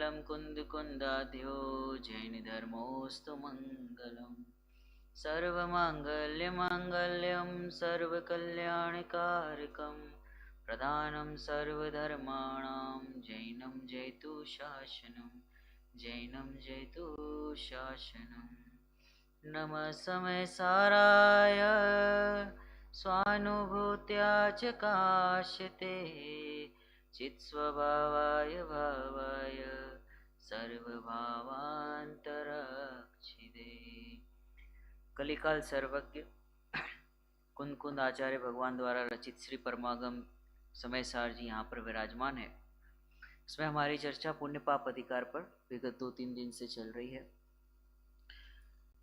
मंगलम कुंद कुंदाध्यो जैन धर्मोस्तु मंगलम सर्वमांगल्य मांगल्यम सर्वकल्याणकारकम प्रधानम सर्वधर्माणां जैनम जयतु शासनम जैनम जयतु शासनम नमः समय साराय स्वानुभूत्या च काश्यते चित्स्वभावाय भावाय सर्वभावान्तरक्षिते। कलिकाल सर्वज्ञ कुंद कुंद आचार्य भगवान द्वारा रचित श्री परमागम समय सार जी यहाँ पर विराजमान है। इसमें हमारी चर्चा पुण्य पाप अधिकार पर विगत 2-3 दिन से चल रही है।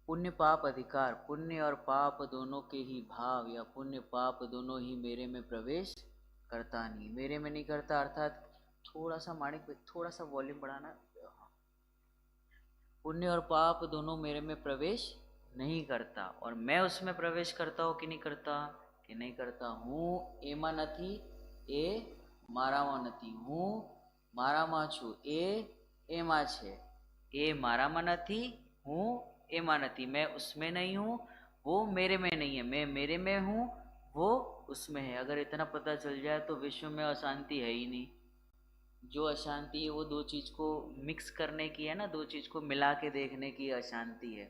पुण्य पाप अधिकार, पुण्य और पाप दोनों के ही भाव या पुण्य पाप दोनों ही मेरे में प्रवेश करता नहीं, मेरे में नहीं करता, अर्थात थोड़ा सा माणिक थोड़ा सा वॉल्यूम बढ़ाना। पुण्य और पाप दोनों मेरे में प्रवेश नहीं करता और मैं उसमें प्रवेश करता हूँ कि नहीं करता, कि नहीं करता हूँ। एमा नथी ए मारामा नथी, हूँ मारामा छू ए एमा छे, ए मारामा नथी, हूँ एमा नथी। मैं उसमें नहीं हूँ, वो मेरे में नहीं है, मैं मेरे में हूँ, वो उसमें है। अगर इतना पता चल जाए तो विश्व में अशांति है ही नहीं। जो अशांति है वो दो चीज़ को मिक्स करने की है ना, दो चीज़ को मिला के देखने की अशांति है।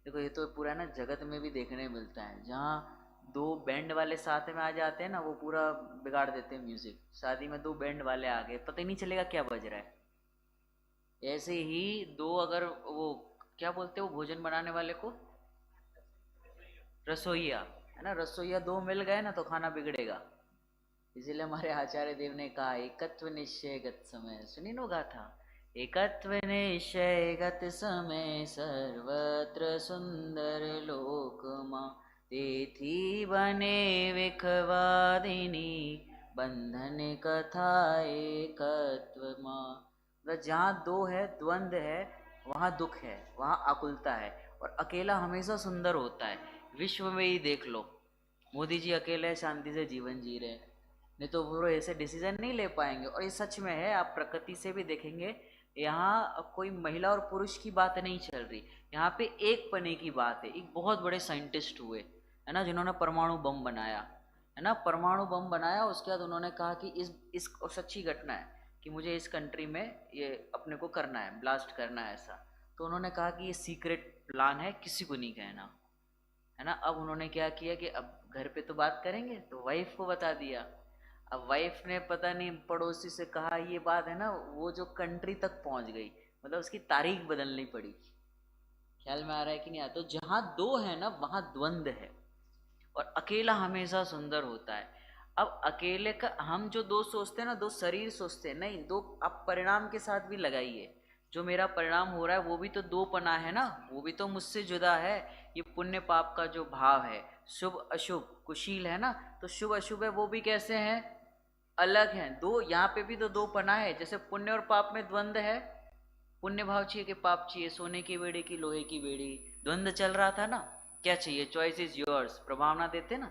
देखो ये तो पूरा ना जगत में भी देखने मिलता है, जहाँ दो बैंड वाले साथ में आ जाते हैं ना, वो पूरा बिगाड़ देते हैं म्यूजिक। शादी में दो बैंड वाले आ गए, पता ही नहीं चलेगा क्या बज रहा है। ऐसे ही दो, अगर वो क्या बोलते हैं वो भोजन बनाने वाले को, रसोईया है ना, रसोईया दो मिल गए ना तो खाना बिगड़ेगा। इसीलिए हमारे आचार्य देव ने कहा एकत्व निश्चयगत समय, सुनी नो गाथा, एकत्व निश्चयगत समय सर्वत्र सुंदर लोकमा तेथी बने विखवादिनी बंधन कथा एकत्वमा। जहाँ दो है, द्वंद है, वहाँ दुख है, वहाँ आकुलता है, और अकेला हमेशा सुंदर होता है। विश्व में ही देख लो, मोदी जी अकेले शांति से जीवन जी रहे, नहीं तो वो ऐसे डिसीजन नहीं ले पाएंगे। और ये सच में है, आप प्रकृति से भी देखेंगे, यहाँ कोई महिला और पुरुष की बात नहीं चल रही, यहाँ पे एक पने की बात है। एक बहुत बड़े साइंटिस्ट हुए है ना, जिन्होंने परमाणु बम बनाया है ना, परमाणु बम बनाया। उसके बाद उन्होंने कहा कि इस सच्ची घटना है कि मुझे इस कंट्री में ये अपने को करना है, ब्लास्ट करना है ऐसा। तो उन्होंने कहा कि ये सीक्रेट प्लान है, किसी को नहीं कहना है ना। अब उन्होंने क्या किया कि अब घर पे तो बात करेंगे, तो वाइफ को बता दिया। अब वाइफ ने पता नहीं पड़ोसी से कहा ये बात है ना, वो जो कंट्री तक पहुंच गई, मतलब उसकी तारीख बदलनी पड़ी। ख्याल में आ रहा है कि नहीं आता? तो जहां दो है ना वहां द्वंद है, और अकेला हमेशा सुंदर होता है। अब अकेले का हम जो दो सोचते हैं ना, दो शरीर सोचते हैं, नहीं, दो आप परिणाम के साथ भी लगाइए। जो मेरा परिणाम हो रहा है वो भी तो दो पना है ना, वो भी तो मुझसे जुदा है। ये पुण्य पाप का जो भाव है, शुभ अशुभ कुशील है ना, तो शुभ अशुभ है वो भी कैसे हैं, अलग हैं। दो यहाँ पे भी तो दो पना है, जैसे पुण्य और पाप में द्वंद है। पुण्य भाव चाहिए कि पाप चाहिए, सोने की बेड़ी की लोहे की बेड़ी, द्वंद चल रहा था ना। क्या चाहिए, चॉइस इज योर्स, प्रभावना देते ना,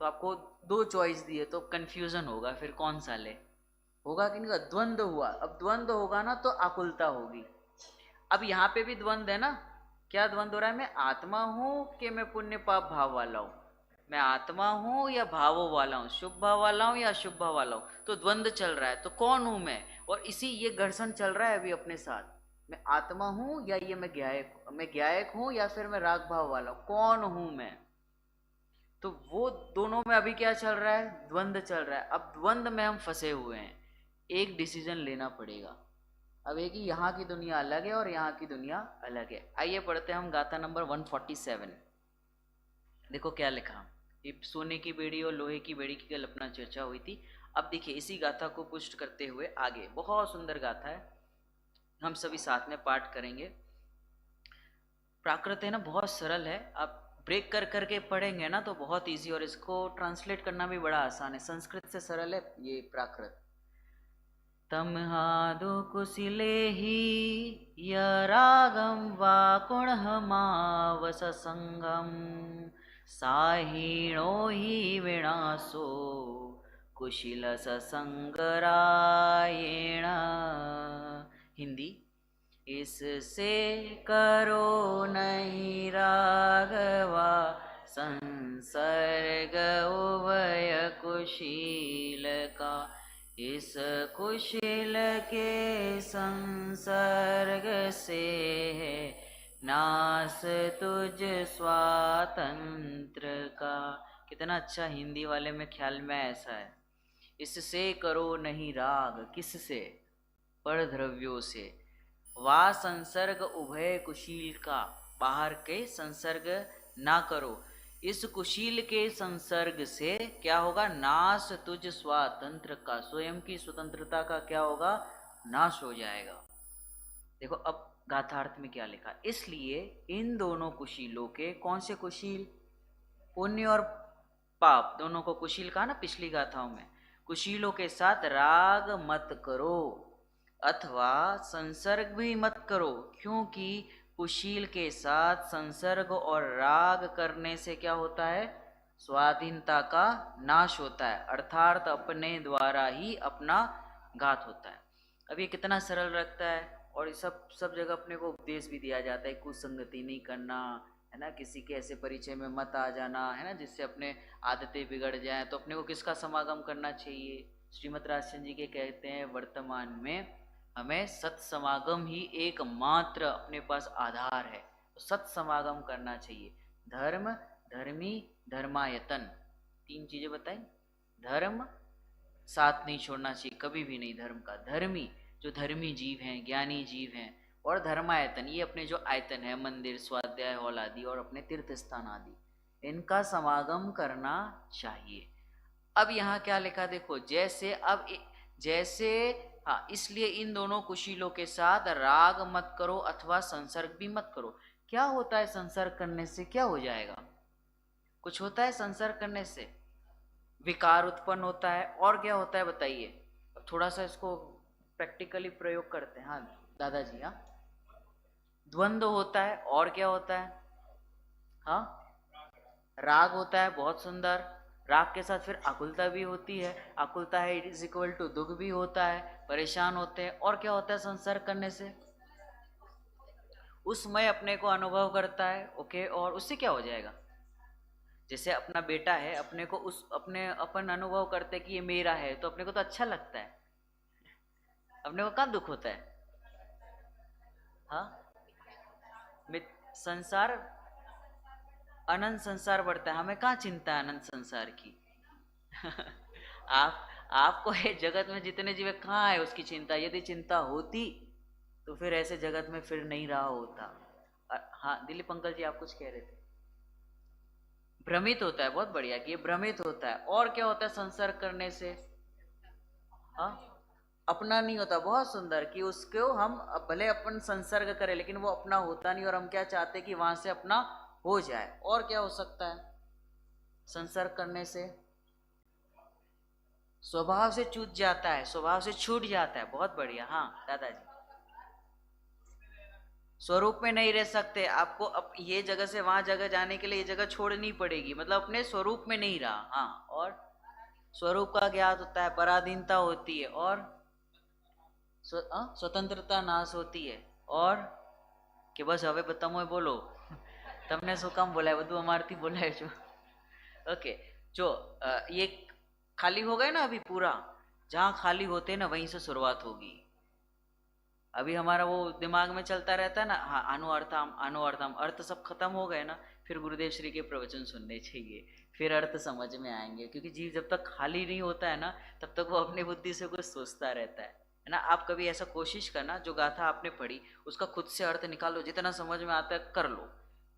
तो आपको दो चॉइस दिए तो कंफ्यूजन होगा, फिर कौन सा ले, होगा कि नहीं? द्वंद हुआ। अब द्वंद होगा ना तो आकुलता होगी। अब यहाँ पे भी द्वंद है ना, क्या द्वंद हो रहा है, मैं आत्मा हूँ कि मैं पुण्य पाप भाव वाला हूँ, मैं आत्मा हूँ या भावों वाला हूँ, शुभ भाव वाला हूँ या अशुभ भाव वाला हूँ। तो द्वंद चल रहा है, तो कौन हूँ मैं? और इसी ये घर्षण चल रहा है अभी अपने साथ, मैं आत्मा हूँ या ये मैं ज्ञायक हूँ या फिर मैं राग भाव वाला हूँ, कौन हूँ मैं? तो वो दोनों में अभी क्या चल रहा है, द्वंद चल रहा है। अब द्वंद में हम फंसे हुए हैं, एक डिसीजन लेना पड़ेगा। अब एक ही, यहाँ की दुनिया अलग है और यहाँ की दुनिया अलग है। आइए पढ़ते हैं हम गाथा नंबर 147। देखो क्या लिखा। ये सोने की बेड़ी और लोहे की बेड़ी की कल्पना चर्चा हुई थी। अब देखिए इसी गाथा को पुष्ट करते हुए आगे, बहुत सुंदर गाथा है, हम सभी साथ में पाठ करेंगे। प्राकृत है ना, बहुत सरल है, आप ब्रेक कर करके पढ़ेंगे ना तो बहुत इजी, और इसको ट्रांसलेट करना भी बड़ा आसान है, संस्कृत से सरल है ये प्राकृत। तमहादो कुशिले ही य रागम वाकुणहमावस संगम साहिणो ही विनाशो कुशिल ससंगरायेण हिंदी। इससे करो नहीं रागवा संसर्ग उभय कुशील का। इस कुशील के संसर्ग से नास तुझ स्वातंत्र का। कितना अच्छा हिंदी वाले में ख्याल में ऐसा है। इससे करो नहीं राग, किससे? पर द्रव्यों से। वा संसर्ग उभय कुशील का, बाहर के संसर्ग ना करो। इस कुशील के संसर्ग से क्या होगा? नाश तुझ स्वातंत्र का, स्वयं की स्वतंत्रता का क्या होगा? नाश हो जाएगा। देखो अब गाथार्थ में क्या लिखा। इसलिए इन दोनों कुशीलों के, कौन से कुशील? पुण्य और पाप दोनों को कुशील कहा ना पिछली गाथाओं में। कुशीलों के साथ राग मत करो अथवा संसर्ग भी मत करो, क्योंकि कुशील के साथ संसर्ग और राग करने से क्या होता है? स्वाधीनता का नाश होता है, अर्थात अपने द्वारा ही अपना घात होता है। अब ये कितना सरल रखता है, और ये सब जगह अपने को उपदेश भी दिया जाता है, कुसंगति नहीं करना, है ना, किसी के ऐसे परिचय में मत आ जाना, है ना, जिससे अपने आदतें बिगड़ जाएं। तो अपने को किसका समागम करना चाहिए? श्रीमद राजचंद्र जी के कहते हैं वर्तमान में हमें सत्समागम ही एकमात्र अपने पास आधार है, तो सत्समागम करना चाहिए। धर्म, धर्मी, धर्मायतन, तीन चीजें बताई। धर्म साथ नहीं छोड़ना चाहिए कभी भी नहीं धर्म का। धर्मी, जो धर्मी जीव हैं, ज्ञानी जीव हैं, और धर्मायतन, ये अपने जो आयतन है, मंदिर, स्वाध्याय हॉल आदि और अपने तीर्थ स्थान आदि, इनका समागम करना चाहिए। अब यहाँ क्या लिखा देखो, जैसे अब जैसे, हाँ, इसलिए इन दोनों कुशीलों के साथ राग मत करो अथवा संसर्ग भी मत करो। क्या होता है संसर्ग करने से? क्या हो जाएगा? कुछ होता है संसर्ग करने से? विकार उत्पन्न होता है। और क्या होता है बताइए? थोड़ा सा इसको प्रैक्टिकली प्रयोग करते हैं। हाँ दादाजी, हाँ, द्वंद्व होता है। और क्या होता है? हाँ, राग होता है। बहुत सुंदर। राग के साथ फिर आकुलता भी होती है। आकुलता है इज इक्वल टू दुख भी होता है, परेशान होते हैं। और क्या होता है संसर्ग करने से? उसमें अपने को अनुभव करता है। ओके, और उससे क्या हो जाएगा? जैसे अपना बेटा है, अपने को उस अपने अपन अनुभव करते कि ये मेरा है, तो अपने को तो अच्छा लगता है। अपने को कहाँ दुख होता है? हाँ, संसार, अनंत संसार बढ़ता है, हमें कहाँ चिंता है अनंत संसार की? आप आपको ये जगत में जितने जीव कहाँ है उसकी चिंता? यदि चिंता होती तो फिर ऐसे जगत में फिर नहीं रहा होता। हाँ दिलीप अंकल जी, आप कुछ कह रहे थे। भ्रमित होता है, बहुत बढ़िया कि ये भ्रमित होता है। और क्या होता है संसर्ग करने से? हाँ, अपना नहीं होता। बहुत सुंदर कि उसको हम भले अपन संसर्ग करें लेकिन वो अपना होता नहीं, और हम क्या चाहते हैं कि वहां से अपना हो जाए। और क्या हो सकता है संसर्ग करने से? स्वभाव से छूट जाता है, स्वभाव से छूट जाता है। बहुत बढ़िया, हाँ दादाजी। स्वरूप में नहीं रह सकते, आपको अब ये जगह से वहां जगह जाने के लिए ये जगह छोड़नी पड़ेगी, मतलब अपने स्वरूप में नहीं रहा। हाँ, और स्वरूप का ज्ञात होता है, पराधीनता होती है, और स्वतंत्रता नाश होती है। और कि बस હવે તમે બોલો, તમને શું કામ બોલાય? બધું અમારથી બોલાય છો। ओके, जो ये खाली हो गए ना अभी पूरा, जहाँ खाली होते हैं ना वहीं से शुरुआत होगी। अभी हमारा वो दिमाग में चलता रहता है ना, हाँ अनुअर्थम अनुअर्थम, अर्थ सब खत्म हो गए ना, फिर गुरुदेव श्री के प्रवचन सुनने चाहिए, फिर अर्थ समझ में आएंगे। क्योंकि जीव जब तक खाली नहीं होता है ना, तब तक वो अपनी बुद्धि से कुछ सोचता रहता है ना। आप कभी ऐसा कोशिश करना, जो गाथा आपने पढ़ी उसका खुद से अर्थ निकालो, जितना समझ में आता है कर लो,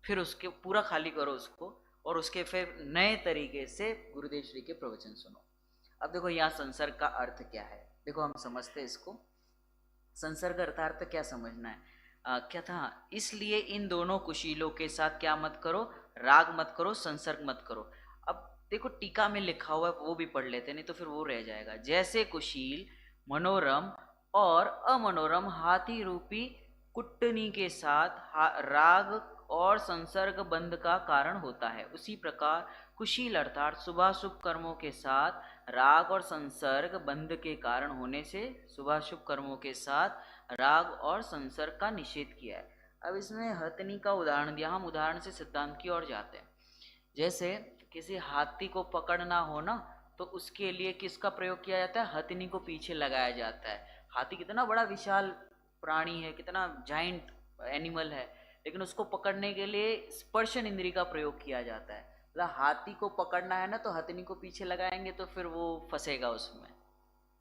फिर उसके पूरा खाली करो उसको, और उसके फिर नए तरीके से गुरुदेव श्री के प्रवचन सुनो। अब देखो यहाँ संसर्ग का अर्थ क्या है, देखो हम समझते हैं इसको। संसर्ग अर्थार्थ क्या समझना है? क्या था? इसलिए इन दोनों कुशीलों के साथ क्या मत करो? राग मत करो, संसर्ग मत करो। अब देखो टीका में लिखा हुआ है, वो भी पढ़ लेते, नहीं तो फिर वो रह जाएगा। जैसे कुशील मनोरम और अमनोरम हाथी रूपी कुट्टनी के साथ राग और संसर्ग बंध का कारण होता है, उसी प्रकार कुशील अर्थात शुभाशुभ कर्मों के साथ राग और संसर्ग बंध के कारण होने से शुभाशुभ कर्मों के साथ राग और संसर्ग का निषेध किया है। अब इसमें हथनी का उदाहरण दिया, हम उदाहरण से सिद्धांत की ओर जाते हैं। जैसे किसी हाथी को पकड़ना हो ना, तो उसके लिए किसका प्रयोग किया जाता है? हथनी को पीछे लगाया जाता है। हाथी कितना बड़ा विशाल प्राणी है, कितना जाइंट एनिमल है, लेकिन उसको पकड़ने के लिए स्पर्शन इंद्री का प्रयोग किया जाता है। मतलब हाथी को पकड़ना है ना, तो हथनी को पीछे लगाएंगे तो फिर वो फंसेगा उसमें,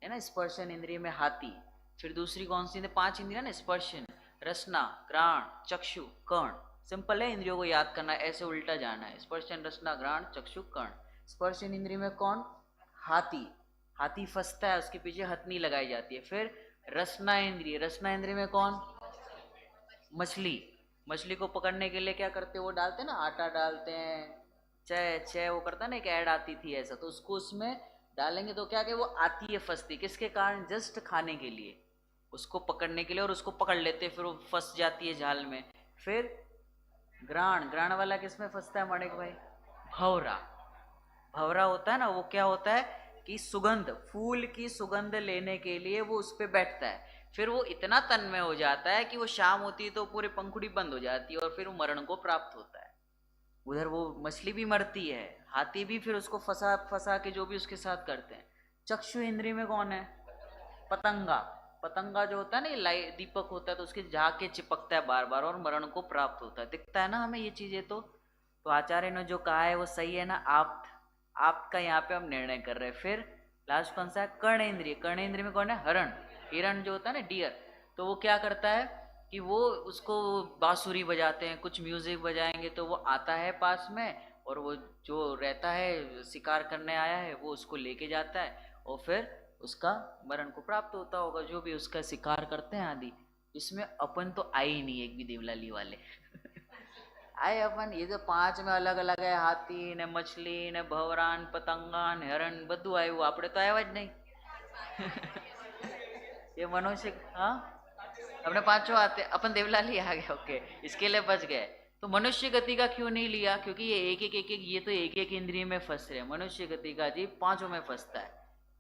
है ना, स्पर्शन इंद्रिय में हाथी। फिर दूसरी कौन सी? 5 इंद्रिया ना, स्पर्शन, रसना, घ्राण, चक्षु, कर्ण। सिंपल है, इंद्रियों को याद करना, ऐसे उल्टा जाना है। स्पर्शन, रसना, घ्राण, चक्षु, कर्ण। स्पर्शन इंद्रिय में कौन? हाथी। हाथी फंसता है, उसके पीछे हथनी लगाई जाती है। फिर रसना इंद्रिय, रसना इंद्रिय में कौन? मछली। मछली को पकड़ने के लिए क्या करते हैं? वो डालते हैं ना, आटा डालते हैं, चय चय वो करता है ना, एक ऐड आती थी ऐसा, तो उसको उसमें डालेंगे तो क्या कि वो आती है फंसती, किसके कारण? जस्ट खाने के लिए, उसको पकड़ने के लिए, और उसको पकड़ लेते हैं, फिर वो फंस जाती है जाल में। फिर ग्राण, ग्राण वाला किसमें फंसता है माणिक भाई? भवरा। भवरा होता है ना, वो क्या होता है कि सुगंध, फूल की सुगंध लेने के लिए वो उस पर बैठता है। फिर वो इतना तन्मय हो जाता है कि वो शाम होती है तो पूरे पंखुड़ी बंद हो जाती है, और फिर वो मरण को प्राप्त होता है। उधर वो मछली भी मरती है, हाथी भी फिर उसको फंसा फंसा के जो भी उसके साथ करते हैं। चक्षु इंद्रिय में कौन है? पतंगा। पतंगा जो होता है ना, ये लाइट दीपक होता है, तो उसके जाके चिपकता है बार बार और मरण को प्राप्त होता है। दिखता है ना हमें ये चीजें। तो आचार्य ने जो कहा है वो सही है ना? आपका यहाँ पे हम निर्णय कर रहे हैं। फिर लास्ट कौन सा है? कर्णेंद्रिय। कर्णेंद्रिय में कौन है? हरण। हिरण जो होता है ना, डियर, तो वो क्या करता है कि वो उसको बांसुरी बजाते हैं, कुछ म्यूजिक बजाएंगे तो वो आता है पास में, और वो जो रहता है शिकार करने आया है वो उसको लेके जाता है, और फिर उसका मरण को प्राप्त होता होगा, जो भी उसका शिकार करते हैं आदि। इसमें अपन तो आए ही नहीं एक भी देवलाली वाले आए अपन, ये जो 5 में अलग अलग है, हाथी ने, मछली ने, भवरान, पतंगा ने, हरण, બધું આવ્યું, આપણે તો આવ્યા જ નહીં ये मनुष्य, हाँ अपने 5 आते, अपन देवलाली आ गए, ओके, इसके लिए बच गए। तो मनुष्य गति का क्यों नहीं लिया? क्योंकि ये एक एक ये तो एक इंद्रिय में फंस रहे हैं। मनुष्य गति का जीव 5 में फंसता है।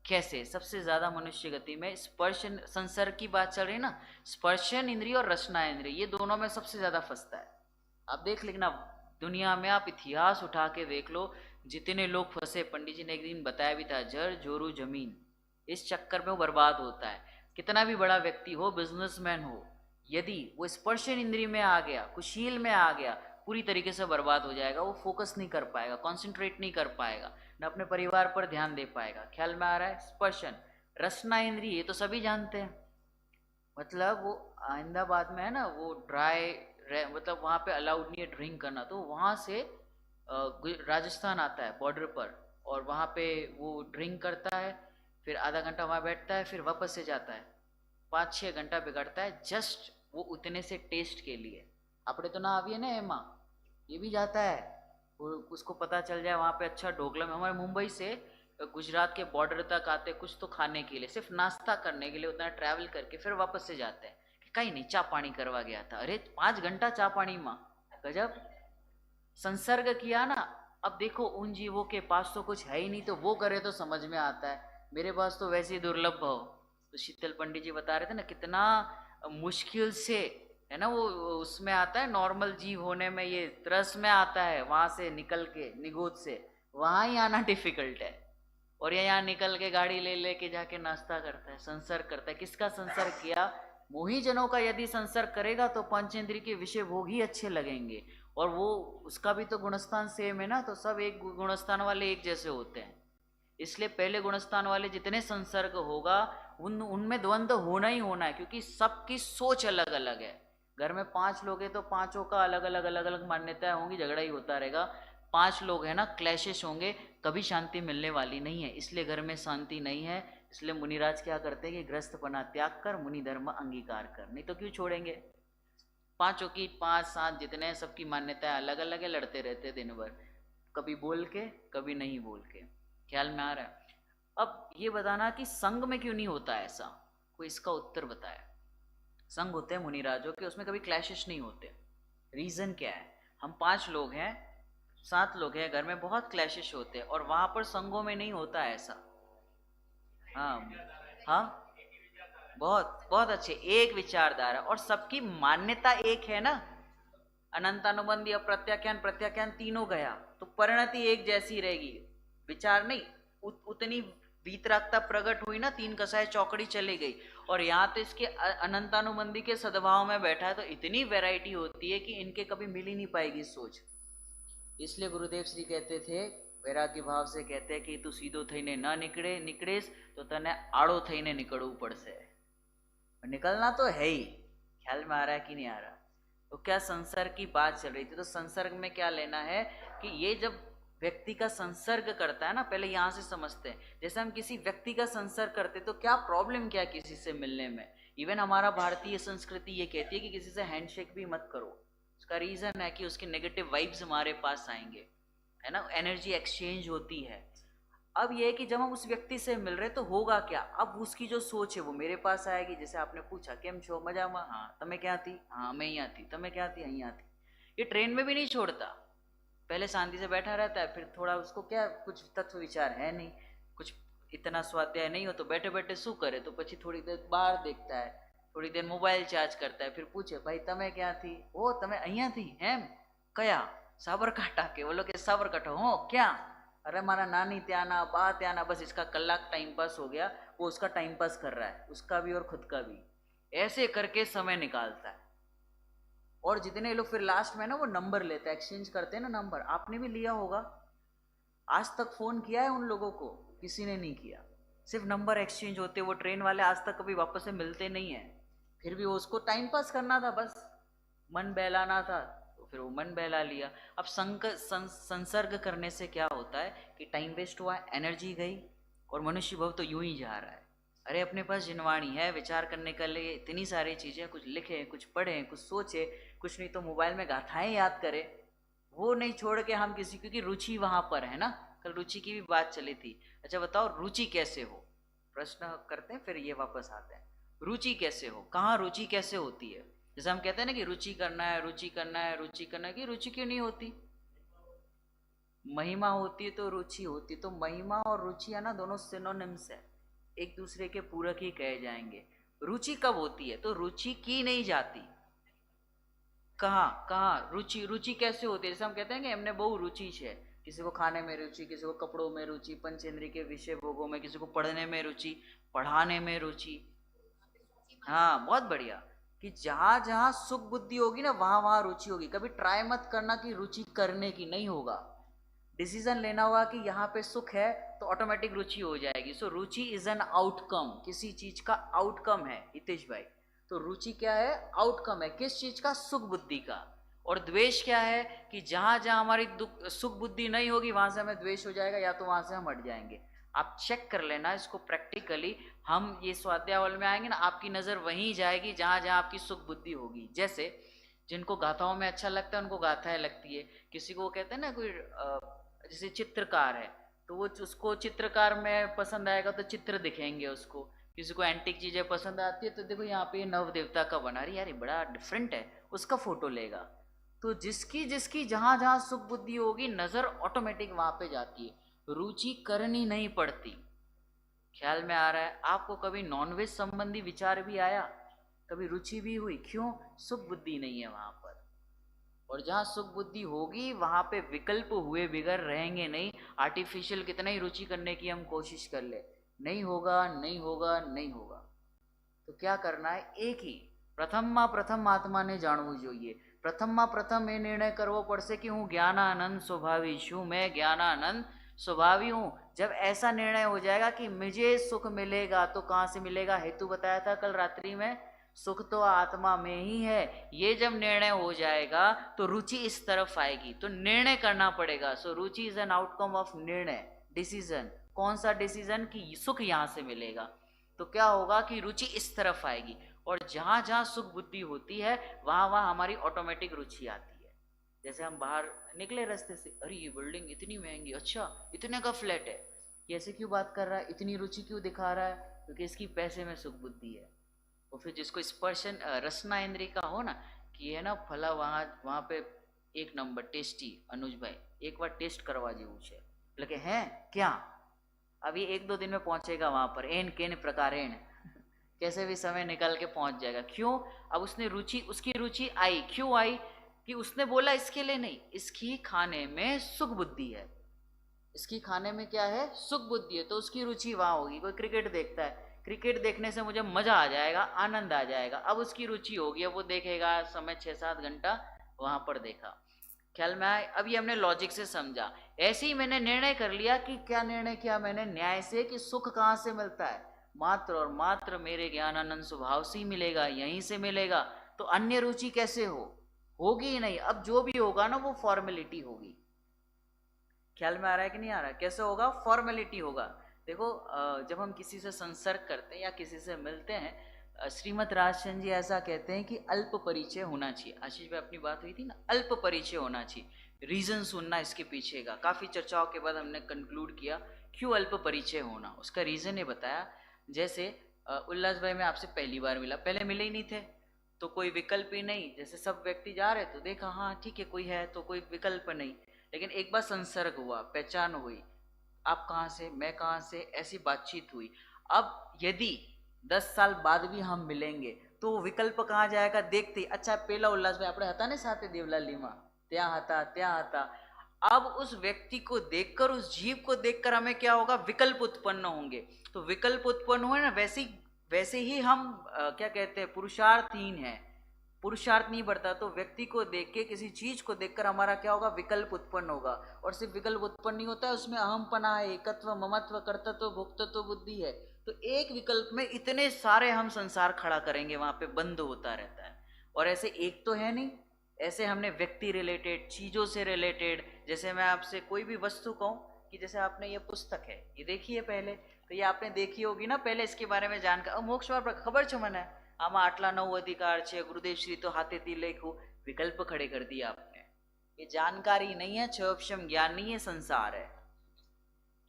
कैसे? सबसे ज्यादा मनुष्य गति में स्पर्श संसर्ग की बात चल रही है ना, स्पर्शन इंद्रिय और रसना इंद्रिय, ये दोनों में सबसे ज्यादा फंसता है। आप देख लेना दुनिया में, आप इतिहास उठा के देख लो, जितने लोग फंसे, पंडित जी ने एक दिन बताया भी था, जर जोरू जमीन, इस चक्कर में वो बर्बाद होता है। कितना भी बड़ा व्यक्ति हो, बिजनेसमैन हो, यदि वो स्पर्शन इंद्रिय में आ गया, कुशील में आ गया, पूरी तरीके से बर्बाद हो जाएगा। वो फोकस नहीं कर पाएगा, कॉन्सेंट्रेट नहीं कर पाएगा, न अपने परिवार पर ध्यान दे पाएगा। ख्याल में आ रहा है? स्पर्शन। रसना इंद्रिय, ये तो सभी जानते हैं, मतलब वो अहमदाबाद में है ना, वो ड्राई, मतलब वहाँ पे अलाउड नहीं है ड्रिंक करना, तो वहाँ से राजस्थान आता है बॉर्डर पर, और वहाँ पे वो ड्रिंक करता है, फिर आधा घंटा वहाँ बैठता है, फिर वापस से जाता है, 5-6 घंटा बिगड़ता है जस्ट वो उतने से टेस्ट के लिए। अपने तो ना आविए ना एमा, ये भी जाता है, वो उसको पता चल जाए वहाँ पे अच्छा ढोकला में। हमारे मुंबई से गुजरात के बॉर्डर तक आते कुछ तो खाने के लिए, सिर्फ नाश्ता करने के लिए उतना ट्रैवल करके फिर वापस से जाते हैं कि कहीं नहीं, चा पानी करवा गया था। अरे 5 घंटा चा पानी माँ, गजब संसर्ग किया ना। अब देखो उन जीवों के पास तो कुछ है ही नहीं, तो वो करे तो समझ में आता है, मेरे पास तो वैसे ही दुर्लभ हो। तो शीतल पंडित जी बता रहे थे ना, कितना मुश्किल से, है ना, वो उसमें आता है नॉर्मल जीव होने में, ये त्रस में आता है, वहां से निकल के निगोद से वहां ही आना डिफिकल्ट है, और ये यहाँ निकल के गाड़ी ले लेके जाके नाश्ता करता है, संसर्ग करता है। किसका संसर्ग किया? मोही जनों का यदि संसर्ग करेगा तो पंचेंद्रिय के विषय भोग ही अच्छे लगेंगे, और वो उसका भी तो गुणस्थान सेम है ना, तो सब एक गुणस्थान वाले एक जैसे होते हैं। इसलिए पहले गुणस्थान वाले जितने संसर्ग होगा उनमें द्वंद्व होना ही होना है, क्योंकि सबकी सोच अलग अलग है। घर में 5 लोग हैं तो 5 का अलग अलग मान्यताएं होंगी, झगड़ा ही होता रहेगा। 5 लोग हैं ना, क्लैशेस होंगे, कभी शांति मिलने वाली नहीं है। इसलिए घर में शांति नहीं है। इसलिए मुनिराज क्या करते हैं कि गृहस्थपना त्याग कर मुनि धर्म अंगीकार कर, नहीं तो क्यों छोड़ेंगे। 5 की 5-7 जितने, सबकी मान्यताएं अलग अलग है, लड़ते रहते दिन भर, कभी बोल के कभी नहीं बोल के। ख्याल में आ रहा है? अब ये बताना कि संघ में क्यों नहीं होता ऐसा, कोई इसका उत्तर बताए। संघ होते हैं मुनिराजों के, उसमें कभी क्लैशेस नहीं होते। रीजन क्या है? हम 5 लोग हैं, 7 लोग हैं, घर में बहुत क्लैशेस होते हैं, और वहां पर संघों में नहीं होता ऐसा। हाँ हाँ, बहुत बहुत अच्छे, एक विचारधारा और सबकी मान्यता एक है ना। अनंतानुबंधी, अप्रत्याख्यान, प्रत्याख्यान तीनों गया तो परिणति एक जैसी रहेगी, विचार नहीं। उतनी वीतरागता प्रकट हुई ना, तीन कसाय चौकड़ी चली गई। और यहाँ तो इसके अनंतानुबंधी के सद्भाव में बैठा है तो इतनी वैरायटी होती है कि इनके कभी मिल ही नहीं पाएगी सोच। इसलिए गुरुदेव श्री कहते थे, वैराग्य भाव से कहते हैं कि तू सीधो थईने ना निकले निकलेस तो तने आड़ो थईने निकलવું પડશે। निकलना तो है ही। ख्याल में आ रहा है कि नहीं आ रहा? तो क्या संसर्ग की बात चल रही थी, तो संसर्ग में क्या लेना है कि ये जब व्यक्ति का संसर्ग करता है ना, पहले यहां से समझते हैं। जैसे हम किसी व्यक्ति का संसर्ग करते तो क्या प्रॉब्लम क्या किसी से मिलने में। इवन हमारा भारतीय संस्कृति ये कहती है कि किसी से हैंडशेक भी मत करो। उसका रीजन है कि उसके नेगेटिव वाइब्स हमारे पास आएंगे, है ना, एनर्जी एक्सचेंज होती है। अब यह है कि जब हम उस व्यक्ति से मिल रहे तो होगा क्या, अब उसकी जो सोच है वो मेरे पास आएगी। जैसे आपने पूछा केम छो, मजा में, हाँ तमें क्या थी, हाँ मैं यहाँ थी, तमें क्या थी, यहाँ थी। ये ट्रेन में भी नहीं छोड़ता, पहले शांति से बैठा रहता है, फिर थोड़ा उसको क्या कुछ तत्व विचार है नहीं, कुछ इतना स्वाध्याय नहीं हो तो बैठे बैठे शू करे, तो પછી थोड़ी देर बाहर देखता है, थोड़ी देर मोबाइल चार्ज करता है, फिर पूछे भाई तमें क्या थी, ओ तमें અહીંયા थी એમ કયા સાબરકાંઠા, કે બોલો કે સાબરકાંઠા हो क्या, अरे हमारा नानी त्याना बा त्याना, बस इसका कलाक टाइम पास हो गया। वो उसका टाइम पास कर रहा है, उसका भी और खुद का भी, ऐसे करके समय निकालता है। और जितने लोग फिर लास्ट में ना वो नंबर लेते हैं, एक्सचेंज करते हैं ना नंबर, आपने भी लिया होगा। आज तक फोन किया है उन लोगों को, किसी ने नहीं किया, सिर्फ नंबर एक्सचेंज होते। वो ट्रेन वाले आज तक कभी वापस से मिलते नहीं है, फिर भी वो उसको टाइम पास करना था, बस मन बहलाना था, तो फिर वो मन बहला लिया। अब संसर्ग करने से क्या होता है कि टाइम वेस्ट हुआ, एनर्जी गई, और मनुष्य भव तो यूं ही जा रहा है। अरे अपने पास जिनवाणी है विचार करने के लिए, इतनी सारी चीजें, कुछ लिखे, कुछ पढ़े, कुछ सोचे, कुछ नहीं तो मोबाइल में गाथाएं याद करे, वो नहीं छोड़ के हम किसी, क्योंकि रुचि वहां पर है ना। कल रुचि की भी बात चली थी। अच्छा बताओ रुचि कैसे हो, प्रश्न करते हैं फिर ये वापस आते हैं। रुचि कैसे हो, कहाँ रुचि कैसे होती है। जैसे हम कहते हैं ना कि रुचि करना है, रुचि करना है, रुचि करना है, कि रुचि क्यों नहीं होती। महिमा होती है तो रुचि होती, तो महिमा और रुचि है ना, दोनों सिनोनिम्स है, एक दूसरे के पूरक ही कहे जाएंगे। रुचि कब होती है, तो रुचि की नहीं जाती। कहाँ कहाँ रुचि, रुचि कैसे होती है। जैसे हम कहते हैं कि हमने बहु रुचि है, किसी को खाने में रुचि, किसी को कपड़ों में रुचि, पंचेंद्रिय के विषय भोगों में, किसी को पढ़ने में रुचि, पढ़ाने में रुचि। हाँ बहुत बढ़िया, कि जहां जहां सुख बुद्धि होगी ना वहां वहां रुचि होगी। कभी ट्राई मत करना कि रुचि करने की, नहीं होगा। डिसीजन लेना होगा कि यहाँ पे सुख है तो ऑटोमेटिक रुचि हो जाएगी। सो रुचि इज एन आउटकम, किसी चीज का आउटकम है हितेश भाई। तो रुचि क्या है, आउटकम है किस चीज का, सुख बुद्धि का। और द्वेष क्या है कि जहां जहां हमारी सुख बुद्धि नहीं होगी वहां से हमें द्वेष हो जाएगा, या तो वहां से हम हट जाएंगे। आप चेक कर लेना इसको प्रैक्टिकली। हम ये स्वाध्याय हॉल में आएंगे ना, आपकी नजर वहीं जाएगी जहां जहां आपकी सुख बुद्धि होगी। जैसे जिनको गाथाओं में अच्छा लगता है उनको गाथाएं लगती है, किसी को कहते हैं ना कोई जैसे चित्रकार है तो वो उसको चित्रकार में पसंद आएगा तो चित्र दिखेंगे उसको। किसी को एंटिक चीजें पसंद आती है तो देखो यहाँ पे नव देवता का बना रही, यार ये बड़ा डिफरेंट है, उसका फोटो लेगा। तो जिसकी जिसकी जहां जहां सुख बुद्धि होगी नजर ऑटोमेटिक वहां पे जाती है, रुचि करनी नहीं पड़ती। ख्याल में आ रहा है आपको। कभी नॉनवेज संबंधी विचार भी आया, कभी रुचि भी हुई, क्यों, सुख बुद्धि नहीं है वहां पर। और जहां सुख बुद्धि होगी वहां पे विकल्प हुए बिगर रहेंगे नहीं। आर्टिफिशियल कितना ही रुचि करने की हम कोशिश कर ले, नहीं होगा नहीं होगा नहीं होगा। तो क्या करना है, एक ही प्रथम आत्मा ने જાણવું જોઈએ। प्रथम એ निर्णय करવો પડશે कि हूँ ज्ञानानंद स्वभावी छू, मैं ज्ञानानंद स्वभावी हूँ। जब ऐसा निर्णय हो जाएगा कि मुझे सुख मिलेगा तो कहाँ से मिलेगा, हेतु बताया था कल रात्रि में, सुख तो आत्मा में ही है। ये जब निर्णय हो जाएगा तो रुचि इस तरफ आएगी, तो निर्णय करना पड़ेगा। सो रुचि इज एन आउटकम ऑफ निर्णय, डिसीजन। कौन सा डिसीजन, कि सुख यहाँ से मिलेगा। तो क्या होगा कि रुचि इस तरफ आएगी, और जहां जहां सुख बुद्धि होती है वहां वहां हमारी ऑटोमेटिक रुचि आती है। जैसे हम बाहर निकले रास्ते से, अरे ये बिल्डिंग इतनी महंगी, अच्छा इतने का फ्लैट है, ये ऐसे क्यों बात कर रहा है, इतनी रुचि क्यों दिखा रहा है, क्योंकि इसकी पैसे में सुख बुद्धि है। और फिर जिसको स्पर्शन रसना इंद्रिय का हो ना, कि है ना फला वहां पे एक नंबर टेस्टी, अनुज भाई एक बार टेस्ट करवा जेવું છે, એટલે કે हैं क्या, अभी 1-2 दिन में पहुंचेगा वहां पर, एन केन प्रकारेण, कैसे भी समय निकल के पहुंच जाएगा। क्यों? अब उसने रुचि, उसकी रुचि आई, क्यों आई? कि उसने बोला इसके लिए नहीं, इसकी खाने में सुख बुद्धि है, इसकी खाने में क्या है, सुख बुद्धि है, तो उसकी रुचि वहां होगी। कोई क्रिकेट देखता है, क्रिकेट देखने से मुझे मजा आ जाएगा, आनंद आ जाएगा, अब उसकी रुचि होगी, अब वो देखेगा, समय 6-7 घंटा वहां पर देखा। ख्याल में आए? अब ये हमने लॉजिक से समझा। ऐसे ही मैंने निर्णय कर लिया कि क्या निर्णय किया मैंने? न्याय से, कि सुख कहां से मिलता है? मात्र और मात्र मेरे ज्ञानानंद स्वभाव से ही मिलेगा, यहीं से मिलेगा। तो अन्य रुचि कैसे होगी ही नहीं। अब जो भी होगा ना वो फॉर्मेलिटी होगी। ख्याल में आ रहा है कि नहीं आ रहा है? कैसे होगा? फॉर्मेलिटी होगा। देखो, जब हम किसी से संसर्ग करते हैं या किसी से मिलते हैं, श्रीमद राजचंद जी ऐसा कहते हैं कि अल्प परिचय होना चाहिए। आशीष भाई अपनी बात हुई थी ना, अल्प परिचय होना चाहिए। रीजन सुनना इसके पीछे का, काफी चर्चाओं के बाद हमने कंक्लूड किया क्यों अल्प परिचय होना। उसका रीजन ये बताया, जैसे उल्लास भाई मैं आपसे पहली बार मिला, पहले मिले ही नहीं थे, तो कोई विकल्प ही नहीं। जैसे सब व्यक्ति जा रहे तो देखा, हाँ ठीक है कोई है, तो कोई विकल्प नहीं। लेकिन एक बार संसर्ग हुआ, पहचान हुई, आप कहाँ से, मैं कहाँ से, ऐसी बातचीत हुई। अब यदि 10 साल बाद भी हम मिलेंगे तो विकल्प कहाँ जाएगा? देखते ही, अच्छा पहला उल्लास भाई આપણે હતા ને સાથે દેવલાલીમાં, ત્યાં હતા ત્યાં હતા। अब उस व्यक्ति को देखकर, उस जीव को देखकर हमें क्या होगा? विकल्प उत्पन्न होंगे। तो विकल्प उत्पन्न हुए ना, वैसे ही हम क्या कहते हैं, पुरुषार्थहीन है, पुरुषार्थ नहीं बढ़ता। तो व्यक्ति को देख के, किसी चीज को देखकर हमारा क्या होगा? विकल्प उत्पन्न होगा। और सिर्फ विकल्प उत्पन्न नहीं होता है, उसमें अहमपना है, एकत्व, ममत्व, कर्तृत्व, भोक्तत्व बुद्धि है। तो एक विकल्प में इतने सारे हम संसार खड़ा करेंगे, वहां पे बंद होता रहता है। और ऐसे एक तो है नहीं, ऐसे हमने व्यक्ति रिलेटेड, चीजों से रिलेटेड, जैसे मैं आपसे कोई भी वस्तु कहूँ कि जैसे आपने ये पुस्तक है, ये देखी है पहले, तो ये आपने देखी होगी ना पहले, इसके बारे में जानकर मोक्ष मार्ग खबर छ મને આમાં આટલા 9 अधिकार છે, गुरुदेव श्री तो हाथेથી लेखू, विकल्प खड़े कर दिया आपने। ये जानकारी नहीं है, क्षोभक्षम ज्ञान नहीं है, संसार है।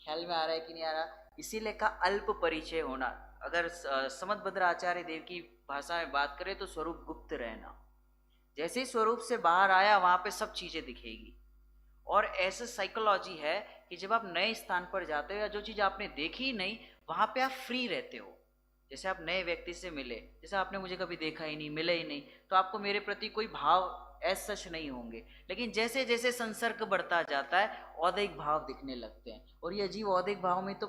ख्याल में आ रहा है कि नहीं आ रहा? इसीलिए का अल्प परिचय होना। अगर समदभद्र आचार्य देव की भाषा में बात करें तो स्वरूप गुप्त रहना। जैसे ही स्वरूप से बाहर आया वहां पे सब चीजें दिखेगी। और ऐसा साइकोलॉजी है कि जब आप नए स्थान पर जाते हो या जो चीज आपने देखी नहीं, वहां पे आप फ्री रहते हो। जैसे आप नए व्यक्ति से मिले, जैसे आपने मुझे कभी देखा ही नहीं, मिले ही नहीं, तो आपको मेरे प्रति कोई भाव एज सच नहीं होंगे। लेकिन जैसे जैसे संसर्ग बढ़ता जाता है, औदैहिक भाव दिखने लगते हैं। और ये जीव औदैहिक भाव में तो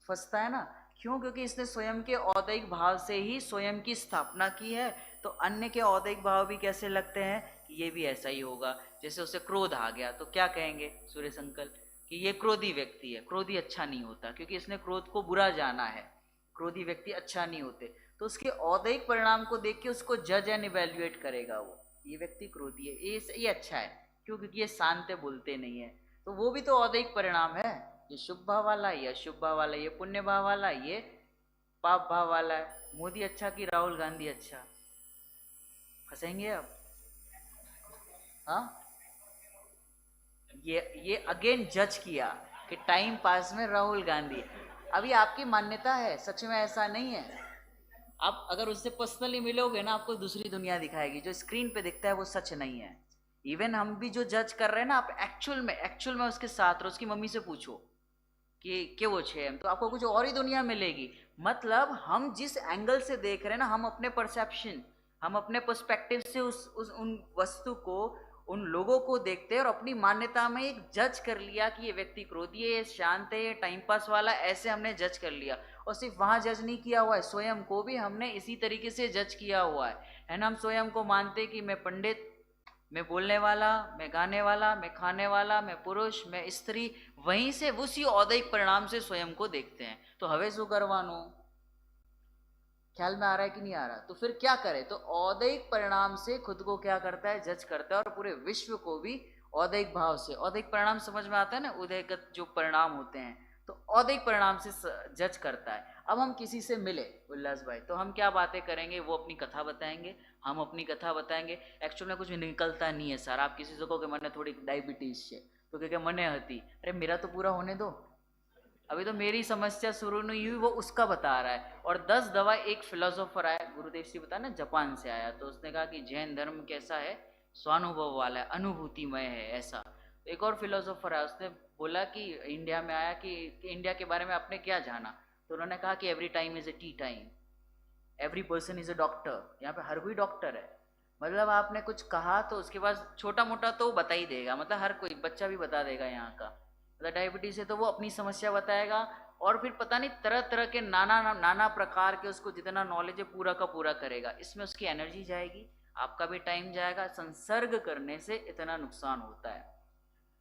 फंसता है ना। क्यों? क्योंकि इसने स्वयं के औदैहिक भाव से ही स्वयं की स्थापना की है। तो अन्य के औदैहिक भाव भी कैसे लगते हैं कि ये भी ऐसा ही होगा। जैसे उसे क्रोध आ गया तो क्या कहेंगे सूर्य संकल्प, कि ये क्रोधी व्यक्ति है। क्रोधी अच्छा नहीं होता, क्योंकि इसने क्रोध को बुरा जाना है। क्रोधी व्यक्ति अच्छा नहीं होते। तो उसके औदैहिक परिणाम को देख के उसको जज एंड इवेल्युएट करेगा वो, ये व्यक्ति क्रोधी है, ये अच्छा है। क्यों? क्योंकि ये शांत है, बोलते नहीं है। तो वो भी तो औदैहिक परिणाम है। ये शुभ भाव वाला, ये अशुभ भाव वाला, ये पुण्य भाव वाला, ये पाप भाव वाला है। मोदी अच्छा कि राहुल गांधी अच्छा? फंसेंगे अब। हाँ, ये अगेन जज किया कि टाइम पास में राहुल गांधी। अभी आपकी मान्यता है, सच में ऐसा नहीं है। आप अगर उससे पर्सनली मिलोगे ना, आपको दूसरी दुनिया दिखाएगी। जो स्क्रीन पे दिखता है वो सच नहीं है। इवन हम भी जो जज कर रहे हैं ना, आप एक्चुअल में उसके साथ रहो। उसकी मम्मी से पूछो कि वो छे, तो आपको कुछ और ही दुनिया मिलेगी। मतलब हम जिस एंगल से देख रहे हैं ना, हम अपने परसेप्शन, हम अपने पर्सपेक्टिव से उन वस्तु को, उन लोगों को देखते हैं और अपनी मान्यता में एक जज कर लिया कि ये व्यक्ति क्रोधी है, ये शांत है, ये टाइम पास वाला, ऐसे हमने जज कर लिया। और सिर्फ वहां जज नहीं किया हुआ है, स्वयं को भी हमने इसी तरीके से जज किया हुआ है ना। हम स्वयं को मानते कि मैं पंडित, मैं बोलने वाला, मैं गाने वाला, मैं खाने वाला, मैं पुरुष, मैं स्त्री। वहीं से उसी औदैहिक परिणाम से स्वयं को देखते हैं। तो हवे शू करवानो? ख्याल में आ रहा है कि नहीं आ रहा? तो फिर क्या करे? तो औदैहिक परिणाम से खुद को क्या करता है? जज करता है। और पूरे विश्व को भी औदैहिक भाव से, औदैहिक परिणाम समझ में आता है ना, उदयगत जो परिणाम होते हैं, तो औदैहिक परिणाम से जज करता है। अब हम किसी से मिले उल्लास भाई, तो हम क्या बातें करेंगे? वो अपनी कथा बताएंगे, हम अपनी कथा बताएंगे। एक्चुअल में कुछ निकलता नहीं है सर। आप किसी से कहो कि मैंने थोड़ी डायबिटीज है, तो क्या मने हती, अरे मेरा तो पूरा होने दो, अभी तो मेरी समस्या शुरू नहीं हुई, वो उसका बता रहा है। और 10 दवा। एक फिलोसोफर आया, गुरुदेव श्री बता ना, जापान से आया, तो उसने कहा कि जैन धर्म कैसा है? स्वानुभव वाला है, अनुभूतिमय है, ऐसा। एक और फिलोसोफर आया, उसने बोला कि इंडिया में आया कि इंडिया के बारे में आपने क्या जाना? तो उन्होंने कहा कि every time is A T time. Every person is a doctor, यहाँ पे हर कोई डॉक्टर है। मतलब आपने कुछ कहा तो उसके बाद छोटा मोटा तो बता ही देगा, मतलब हर कोई बच्चा भी बता देगा यहाँ का। मतलब डायबिटीज है तो वो अपनी समस्या बताएगा, और फिर पता नहीं तरह तरह के नाना नाना प्रकार के उसको जितना नॉलेज है पूरा का पूरा करेगा। इसमें उसकी एनर्जी जाएगी, आपका भी टाइम जाएगा। संसर्ग करने से इतना नुकसान होता है,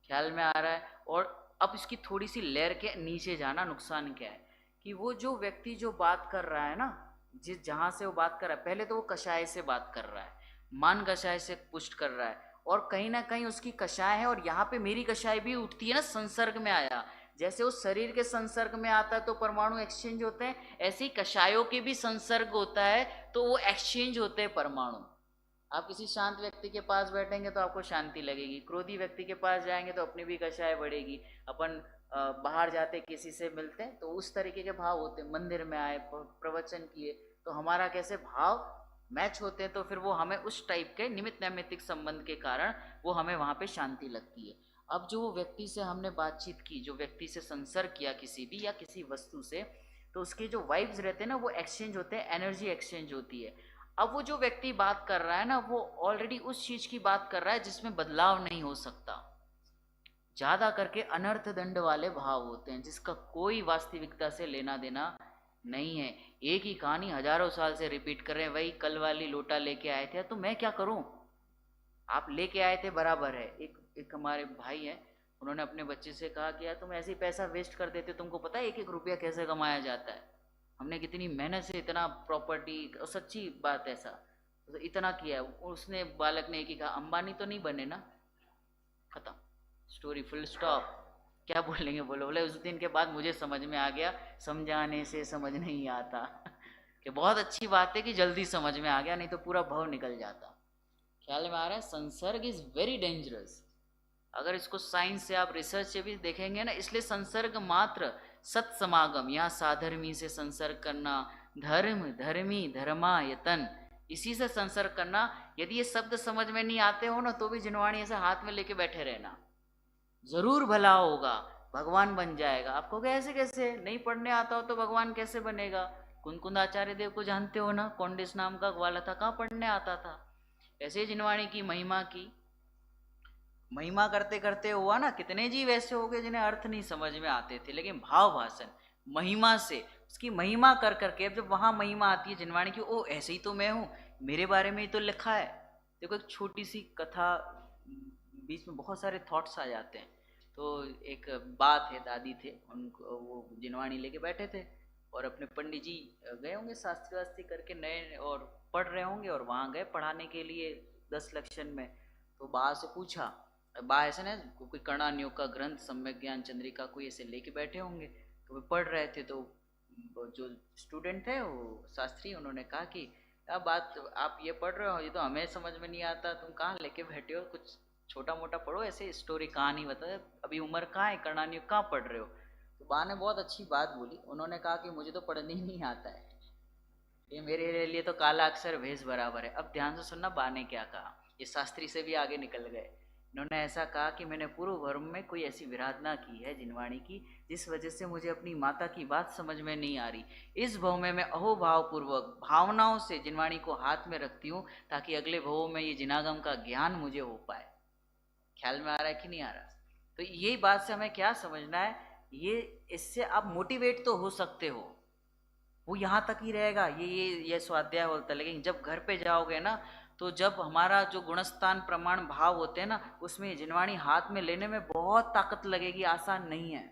ख्याल में आ रहा है। और अब इसकी थोड़ी सी लेयर के नीचे जाना, नुकसान क्या है कि वो जो व्यक्ति जो बात कर रहा है ना, जिस जहां से वो बात कर रहा है, पहले तो वो कषाय से बात कर रहा है, मान कषाय से पुष्ट कर रहा है, और कहीं ना कहीं उसकी कषाय है, और यहाँ पे मेरी कषाय भी उठती है ना, संसर्ग में आया। जैसे वो शरीर के संसर्ग में आता है तो परमाणु एक्सचेंज होते हैं, ऐसे ही कषायों के भी संसर्ग होता है तो वो एक्सचेंज होते हैं परमाणु। आप किसी शांत व्यक्ति के पास बैठेंगे तो आपको शांति लगेगी, क्रोधी व्यक्ति के पास जाएंगे तो अपनी भी कषाय बढ़ेगी। अपन बाहर जाते किसी से मिलते हैं तो उस तरीके के भाव होते हैं, मंदिर में आए प्रवचन किए तो हमारा कैसे भाव मैच होते हैं, तो फिर वो हमें उस टाइप के निमित्त नैमित्तिक संबंध के कारण वो हमें वहाँ पे शांति लगती है। अब जो व्यक्ति से हमने बातचीत की, जो व्यक्ति से संसर्ग किया किसी भी या किसी वस्तु से, तो उसके जो वाइब्स रहते हैं ना वो एक्सचेंज होते हैं, एनर्जी एक्सचेंज होती है। अब वो जो व्यक्ति बात कर रहा है ना वो ऑलरेडी उस चीज की बात कर रहा है जिसमें बदलाव नहीं हो सकता। ज्यादा करके अनर्थ दंड वाले भाव होते हैं जिसका कोई वास्तविकता से लेना देना नहीं है। एक ही कहानी हजारों साल से रिपीट कर रहे हैं, वही कल वाली लोटा लेके आए थे तो मैं क्या करूं, आप लेके आए थे बराबर है। एक हमारे भाई है, उन्होंने अपने बच्चे से कहा कि यार तुम ऐसे ही पैसा वेस्ट कर देते, तुमको पता है एक एक रुपया कैसे कमाया जाता है, हमने कितनी मेहनत से इतना प्रॉपर्टी, और सच्ची बात ऐसा तो इतना किया है। उसने बालक ने एक ही कहा, अंबानी तो नहीं बने ना, खत्म, स्टोरी फुल स्टॉप। क्या बोलेंगे बोलो, बोले उस दिन के बाद मुझे समझ में आ गया, समझाने से समझ नहीं आता कि बहुत अच्छी बात है कि जल्दी समझ में आ गया, नहीं तो पूरा भव निकल जाता। ख्याल में आ रहा है, संसर्ग इज वेरी डेंजरस। अगर इसको साइंस से आप रिसर्च से भी देखेंगे ना, इसलिए संसर्ग मात्र सत्समागम, यहाँ साधर्मी से संसर्ग करना, धर्म धर्मी धर्मायतन, इसी से संसर्ग करना। यदि ये शब्द समझ में नहीं आते हो ना तो भी जिनवाणी ऐसे हाथ में लेके बैठे रहना, जरूर भला होगा, भगवान बन जाएगा। आपको कैसे कैसे नहीं पढ़ने आता हो तो भगवान कैसे बनेगा। कुंद आचार्य देव को जानते हो ना, कौंडिस नाम का ग्वाला था, कहाँ पढ़ने आता था। ऐसे जिनवाणी की महिमा करते करते हुआ ना, कितने जीव ऐसे हो गए जिन्हें अर्थ नहीं समझ में आते थे, लेकिन भाव भाषण महिमा से उसकी महिमा कर करके, अब जब वहां महिमा आती है जिनवाणी की, ओ ऐसे ही तो मैं हूँ, मेरे बारे में ही तो लिखा है। देखो एक छोटी सी कथा, बीच में बहुत सारे थॉट्स आ जाते हैं। तो एक बात है, दादी थे, उनको वो जिनवाणी लेके बैठे थे और अपने पंडित जी गए होंगे शास्त्री वास्त्री करके नए, और पढ़ रहे होंगे, और वहां गए पढ़ाने के लिए 10 लक्षण में। तो बा से पूछा, बा ऐसे ना कोई कर्णान्योग का ग्रंथ सम्यक ज्ञान चंद्रिका कोई ऐसे लेके बैठे होंगे, तो वे पढ़ रहे थे। तो जो स्टूडेंट थे वो शास्त्री, उन्होंने कहा कि अब बात आप ये पढ़ रहे हो, ये तो हमें समझ में नहीं आता, तुम कहाँ लेके बैठे हो, कुछ छोटा मोटा पढ़ो, ऐसे स्टोरी कहानी बताओ, अभी उम्र कहाँ है, कर्णान्योग कहाँ पढ़ रहे हो। तो बा ने बहुत अच्छी बात बोली, उन्होंने कहा कि मुझे तो पढ़ने ही नहीं आता है, ये मेरे लिए तो काला अक्षर भेष बराबर है। अब ध्यान से सुनना बा ने क्या कहा, ये शास्त्री से भी आगे निकल गए। इन्होंने ऐसा कहा कि मैंने पूर्व भर्म में कोई ऐसी विराधना की है जिनवाणी की, जिस वजह से मुझे अपनी माता की बात समझ में नहीं आ रही। इस भव में मैं अहोभाव पूर्वक भावनाओं से जिनवाणी को हाथ में रखती हूँ, ताकि अगले भवों में ये जिनागम का ज्ञान मुझे हो पाए। ख्याल में आ रहा है कि नहीं आ रहा। तो यही बात से हमें क्या समझना है, ये इससे आप मोटिवेट तो हो सकते हो, वो यहाँ तक ही रहेगा, ये स्वाध्याय होता है। लेकिन जब घर पे जाओगे ना, तो जब हमारा जो गुणस्थान प्रमाण भाव होते हैं ना, उसमें जिनवाणी हाथ में लेने में बहुत ताकत लगेगी, आसान नहीं है।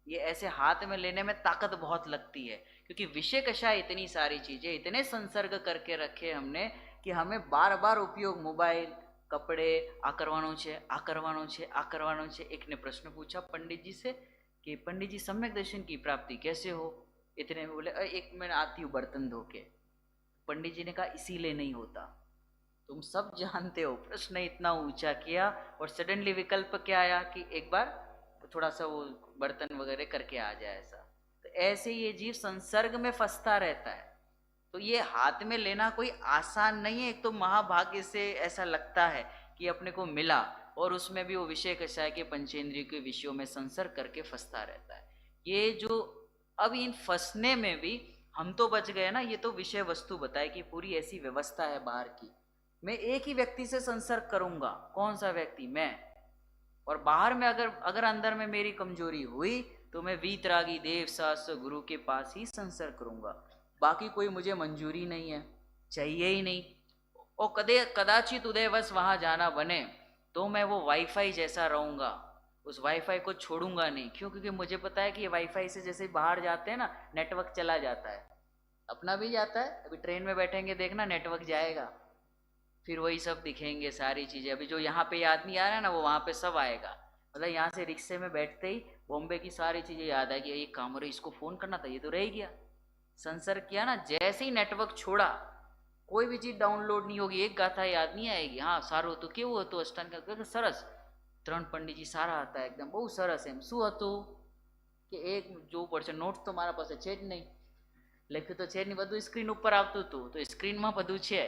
ये ऐसे हाथ में लेने में ताकत बहुत लगती है, क्योंकि विषय कषाय इतनी सारी चीजें, इतने संसर्ग करके रखे हमने कि हमें बार बार उपयोग, मोबाइल, कपड़े आकरवानो छे। एक ने प्रश्न पूछा पंडित जी से कि पंडित जी सम्यक दर्शन की प्राप्ति कैसे हो। इतने में बोले एक मैं आती हूँ बर्तन धो के। पंडित जी ने कहा इसीलिए नहीं होता, तुम सब जानते हो। प्रश्न इतना ऊंचा किया और सडनली विकल्प क्या आया कि एक बार थोड़ा सा वो बर्तन वगैरह करके आ जाए ऐसा। तो ऐसे ये जीव संसर्ग में फंसता रहता है। तो ये हाथ में लेना कोई आसान नहीं है। एक तो महाभाग्य से ऐसा लगता है कि अपने को मिला, और उसमें भी वो विषय कषाय के पंचेंद्रिय के विषयों में संसर्ग करके फंसता रहता है। ये जो अब इन फंसने में भी हम तो बच गए ना, ये तो विषय वस्तु बताए कि पूरी ऐसी व्यवस्था है बाहर की। मैं एक ही व्यक्ति से संसर्ग करूंगा, कौन सा व्यक्ति? मैं। और बाहर में अगर अगर अंदर में मेरी कमजोरी हुई तो मैं वीतरागी देव शास्त्र गुरु के पास ही संसर्ग करूंगा। बाकी कोई मुझे मंजूरी नहीं है, चाहिए ही नहीं। और कदाचित उदयवश वहां जाना बने तो मैं वो वाईफाई जैसा रहूंगा, उस वाईफाई को छोड़ूंगा नहीं। क्यों? क्योंकि मुझे पता है कि ये वाईफाई से जैसे बाहर जाते हैं ना, नेटवर्क चला जाता है, अपना भी जाता है। अभी ट्रेन में बैठेंगे, देखना नेटवर्क जाएगा, फिर वही सब दिखेंगे सारी चीजें। अभी जो यहाँ पे आदमी आ रहा है ना, वो वहाँ पे सब आएगा। मतलब यहाँ से रिक्शे में बैठते ही बॉम्बे की सारी चीजें याद आएगी, ये काम हो रही, इसको फोन करना था, ये तो रह गया। संसर्ग किया ना, जैसे ही नेटवर्क छोड़ा कोई भी चीज डाउनलोड नहीं होगी, एक गाथा याद नहीं आएगी। हाँ सारू હતું કેવું હતું અષ્ટાંગ સરસ, ત્રણ પંડિતજી સારા હતા એકદમ, બહુ સરસ એમ શું હતું કે એક જોવું પડશે, નોટ્સ તો મારા પાસે છે જ નહીં, લખ્યું તો છે જ નહીં, બધું સ્ક્રીન ઉપર આવતું હતું, તો સ્ક્રીનમાં બધું છે।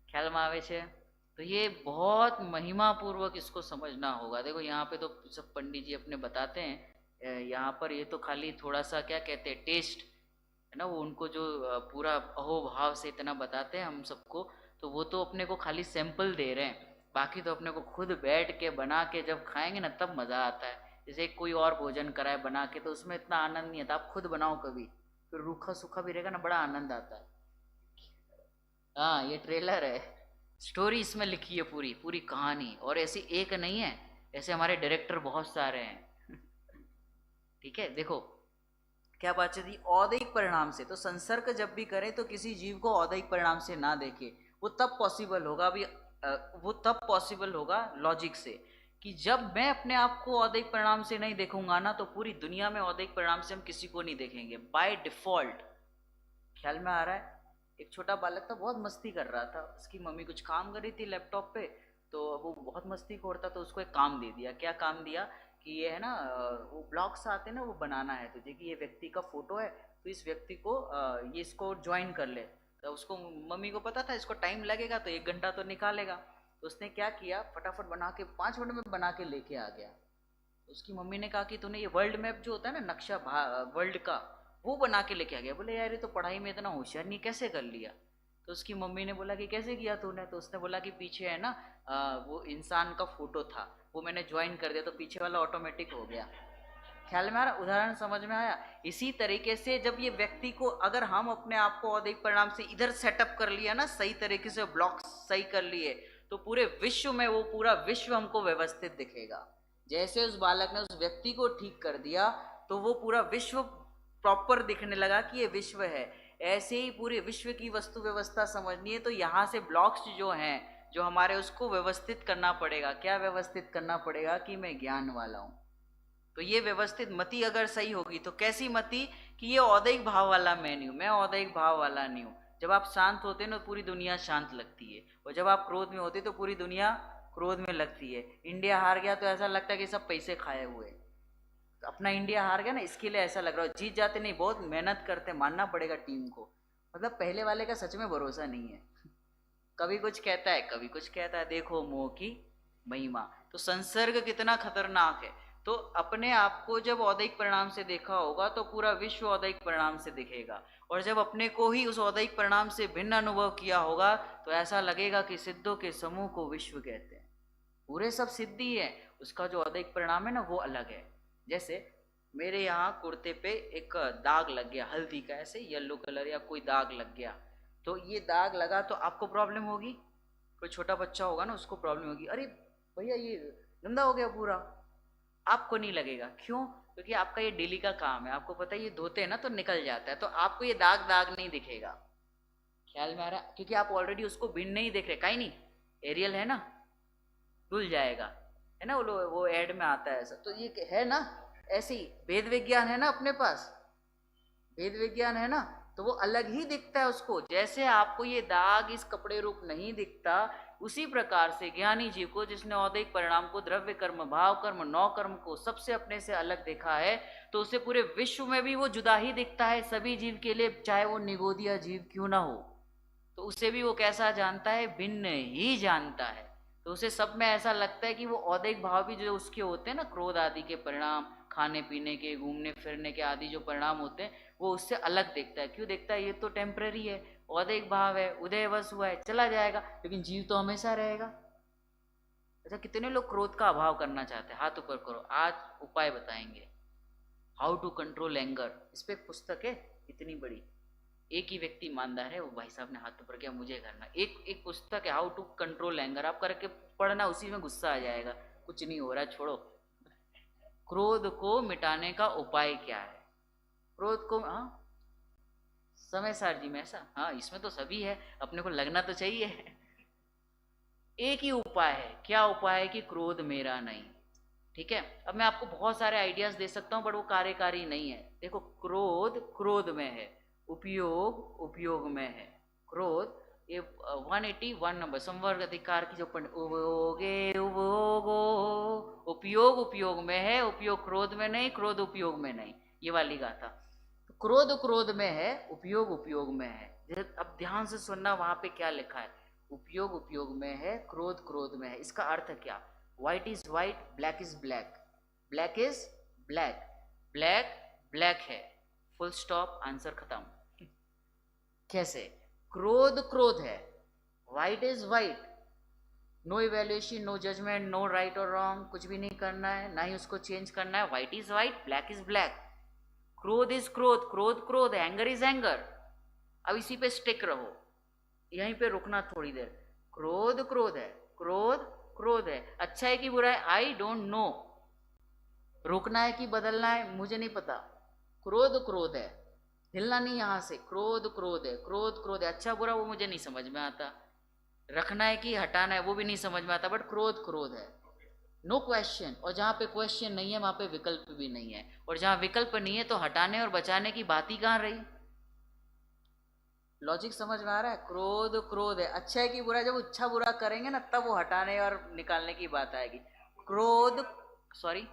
ખ્યાલમાં આવે છે? तो ये बहुत महिमा पूर्वक इसको समझना होगा। देखो यहाँ पे तो सब पंडित जी अपने बताते हैं, यहाँ पर ये तो खाली थोड़ा सा क्या कहते हैं टेस्ट है ना, वो उनको जो पूरा अहोभाव से इतना बताते हैं हम सबको, तो वो तो अपने को खाली सैंपल दे रहे हैं। बाकी तो अपने को खुद बैठ के बना के जब खाएंगे ना तब मज़ा आता है। जैसे कोई और भोजन कराए बना के तो उसमें इतना आनंद नहीं आता। आप खुद बनाओ कभी, फिर रूखा सूखा भी रहेगा ना, बड़ा आनंद आता है। हाँ ये ट्रेलर है, स्टोरी इसमें लिखी है पूरी पूरी कहानी। और ऐसी एक नहीं है, ऐसे हमारे डायरेक्टर बहुत सारे हैं। ठीक है, देखो क्या बात थी, औदैहिक परिणाम से। तो संसर्ग जब भी करें तो किसी जीव को औदैहिक परिणाम से ना देखे, वो तब पॉसिबल होगा। अभी वो तब पॉसिबल होगा लॉजिक से कि जब मैं अपने आप को औदैहिक परिणाम से नहीं देखूंगा ना, तो पूरी दुनिया में औदैहिक परिणाम से हम किसी को नहीं देखेंगे बाय डिफॉल्ट। ख्याल में आ रहा है? एक छोटा बालक था, बहुत मस्ती कर रहा था, उसकी मम्मी कुछ काम कर रही थी लैपटॉप पे, तो वो बहुत मस्ती खोर था, तो उसको एक काम दे दिया। क्या काम दिया कि ये है ना, वो ब्लॉग्स आते हैं ना, वो बनाना है तुझे कि ये व्यक्ति का फोटो है, तो इस व्यक्ति को ये इसको ज्वाइन कर ले। तो उसको मम्मी को पता था इसको टाइम लगेगा, तो 1 घंटा तो निकालेगा। तो उसने क्या किया, फटाफट बना के 5 मिनट में बना के लेके आ गया। उसकी मम्मी ने कहा कि तूने ये वर्ल्ड मैप जो होता है ना, नक्शा वर्ल्ड का, वो बना के लेके आ गया। बोले यार ये तो पढ़ाई में इतना होशियार नहीं, कैसे कर लिया? तो उसकी मम्मी ने बोला कि कैसे किया तूने? तो उसने बोला कि पीछे है ना वो इंसान का फोटो था, वो मैंने ज्वाइन कर दिया, तो पीछे वाला ऑटोमेटिक हो गया। ख्याल में आ रहा? उदाहरण समझ में आया? इसी तरीके से जब ये व्यक्ति को, अगर हम अपने आप को औदैहिक परिणाम से इधर सेटअप कर लिया ना, सही तरीके से ब्लॉक्स सही कर लिए, तो पूरे विश्व में वो पूरा विश्व हमको व्यवस्थित दिखेगा। जैसे उस बालक ने उस व्यक्ति को ठीक कर दिया, तो वो पूरा विश्व प्रॉपर दिखने लगा कि ये विश्व है। ऐसे ही पूरे विश्व की वस्तु व्यवस्था समझनी है, तो यहाँ से ब्लॉक्स जो हैं, जो हमारे, उसको व्यवस्थित करना पड़ेगा। क्या व्यवस्थित करना पड़ेगा? कि मैं ज्ञान वाला हूँ। तो ये व्यवस्थित मति अगर सही होगी, तो कैसी मति? कि ये औदैहिक भाव वाला मैं नहीं हूँ, मैं औदैहिक भाव वाला नहीं हूँ। जब आप शांत होते हैं ना, पूरी दुनिया शांत लगती है, और जब आप क्रोध में होते तो पूरी दुनिया क्रोध में लगती है। इंडिया हार गया तो ऐसा लगता है कि सब पैसे खाए हुए। तो अपना इंडिया हार गया ना, इसके लिए ऐसा लग रहा है। जीत जाते नहीं, बहुत मेहनत करते, मानना पड़ेगा टीम को। मतलब पहले वाले का सच में भरोसा नहीं है, कभी कुछ कहता है कभी कुछ कहता है। देखो मोह की महिमा। तो संसर्ग कितना खतरनाक है। तो अपने आप को जब औदैहिक परिणाम से देखा होगा, तो पूरा विश्व औदैहिक परिणाम से दिखेगा। और जब अपने को ही उस औदैहिक परिणाम से भिन्न अनुभव किया होगा, तो ऐसा लगेगा कि सिद्धों के समूह को विश्व कहते हैं। पूरे सब सिद्धि है, उसका जो औदैहिक परिणाम है ना, वो अलग है। जैसे मेरे यहाँ कुर्ते पे एक दाग लग गया, हल्दी का, ऐसे येलो कलर या कोई दाग लग गया, तो ये दाग लगा तो आपको प्रॉब्लम होगी। कोई छोटा बच्चा होगा ना, उसको प्रॉब्लम होगी, अरे भैया ये गंदा हो गया पूरा। आपको नहीं लगेगा, क्यों? क्योंकि आपका ये डेली का काम है, आपको पता है ये धोते हैं ना तो निकल जाता है, तो आपको ये दाग दाग नहीं दिखेगा। ख्याल में आ रहा? क्योंकि आप ऑलरेडी उसको भिन्न नहीं देख रहे। कहीं नहीं, एरियल है ना, धुल जाएगा, है ना, वो एड में आता है ऐसा। तो ये है ना, ऐसे ही वेद विज्ञान है ना अपने पास, वेद विज्ञान है ना, तो वो अलग ही दिखता है उसको। जैसे आपको ये दाग इस कपड़े रूप नहीं दिखता, उसी प्रकार से ज्ञानी जीव को, जिसने औदैहिक परिणाम को, द्रव्य कर्म, भाव कर्म, 9 कर्म को सबसे अपने से अलग देखा है, तो उसे पूरे विश्व में भी वो जुदा ही दिखता है सभी जीव के लिए, चाहे वो निगोदिया जीव क्यों ना हो। तो उसे भी वो कैसा जानता है? भिन्न ही जानता है। तो उसे सब में ऐसा लगता है कि वो औदैहिक भाव भी जो उसके होते हैं ना, क्रोध आदि के परिणाम, खाने पीने के, घूमने फिरने के आदि जो परिणाम होते हैं वो उससे अलग देखता है। क्यों देखता है? ये तो टेम्पररी है, औदैहिक भाव है, उदयवश हुआ है, चला जाएगा, लेकिन जीव तो हमेशा रहेगा। अच्छा, कितने लोग क्रोध का अभाव करना चाहते हैं? हाथ ऊपर करो, आज उपाय बताएंगे। हाउ टू कंट्रोल एंगर, इस पे एक पुस्तक है इतनी बड़ी, एक ही व्यक्ति ईमानदार है, वो भाई साहब ने हाथ ऊपर किया, मुझे करना। एक पुस्तक है हाउ टू कंट्रोल एंगर, आप करके पढ़ना, उसी में गुस्सा आ जाएगा। कुछ नहीं हो रहा, छोड़ो। क्रोध को मिटाने का उपाय क्या है? क्रोध को, हाँ समय सार जी में ऐसा, हाँ इसमें तो सभी है, अपने को लगना तो चाहिए। एक ही उपाय है। क्या उपाय है? कि क्रोध मेरा नहीं। ठीक है, अब मैं आपको बहुत सारे आइडियाज दे सकता हूं, बट वो कार्यकारी नहीं है। देखो, क्रोध क्रोध में है, उपयोग उपयोग में है। क्रोध ये 181 नंबर संवर्ग अधिकार की जो उपयोगे उपयोगो, उपयोग उपयोग में है, उपयोग क्रोध में नहीं, क्रोध उपयोग में नहीं, ये वाली गाथा। तो क्रोध क्रोध में है, उपयोग उपयोग में है। अब ध्यान से सुनना, वहां पे क्या लिखा है। उपयोग उपयोग में है, क्रोध क्रोध में है। इसका अर्थ क्या? White is white, black is black, black is black, black black है, फुल स्टॉप, आंसर खत्म। कैसे? क्रोध क्रोध है, white is white, no evaluation, no judgement, no right और रॉन्ग, कुछ भी नहीं करना है, ना ही उसको चेंज करना है। White is white, black is black, क्रोध इज क्रोध, क्रोध क्रोध है, एंगर इज एंगर। अब इसी पे स्टिक रहो, यहीं पे रुकना थोड़ी देर। क्रोध क्रोध है, क्रोध क्रोध है, अच्छा है कि बुरा है, आई डोंट नो। रोकना है कि बदलना है, मुझे नहीं पता। क्रोध क्रोध है, हिलना नहीं यहां से। क्रोध क्रोध है, क्रोध क्रोध है, अच्छा बुरा वो मुझे नहीं समझ में आता, रखना है कि हटाना है वो भी नहीं समझ में आता, बट क्रोध क्रोध है, नो क्वेश्चन। और जहां पे क्वेश्चन नहीं है वहां पे विकल्प भी नहीं है, और जहां विकल्प नहीं है तो हटाने और बचाने की बात ही कहां रही। लॉजिक समझ में आ रहा है? क्रोध क्रोध है, अच्छा है कि बुरा है, जब अच्छा बुरा करेंगे ना तब वो हटाने और निकालने की बात आएगी। क्रोध, सॉरी,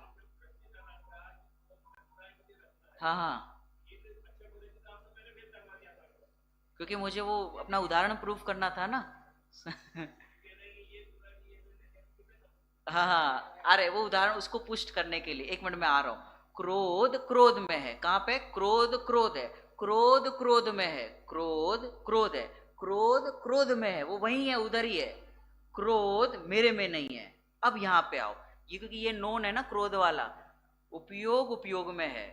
हाँ हाँ, क्योंकि मुझे वो अपना उदाहरण प्रूफ करना था ना। हाँ हाँ, अरे वो उदाहरण उसको पुष्ट करने के लिए, एक मिनट में आ रहा हूं। क्रोध क्रोध में है, कहां पे? क्रोध क्रोध है, क्रोध क्रोध में है, क्रोध क्रोध है, क्रोध क्रोध में है, वो वही है, उधर ही है। क्रोध मेरे में नहीं है। अब यहां पे आओ, ये क्योंकि ये नोन है ना क्रोध वाला। उपयोग उपयोग में है,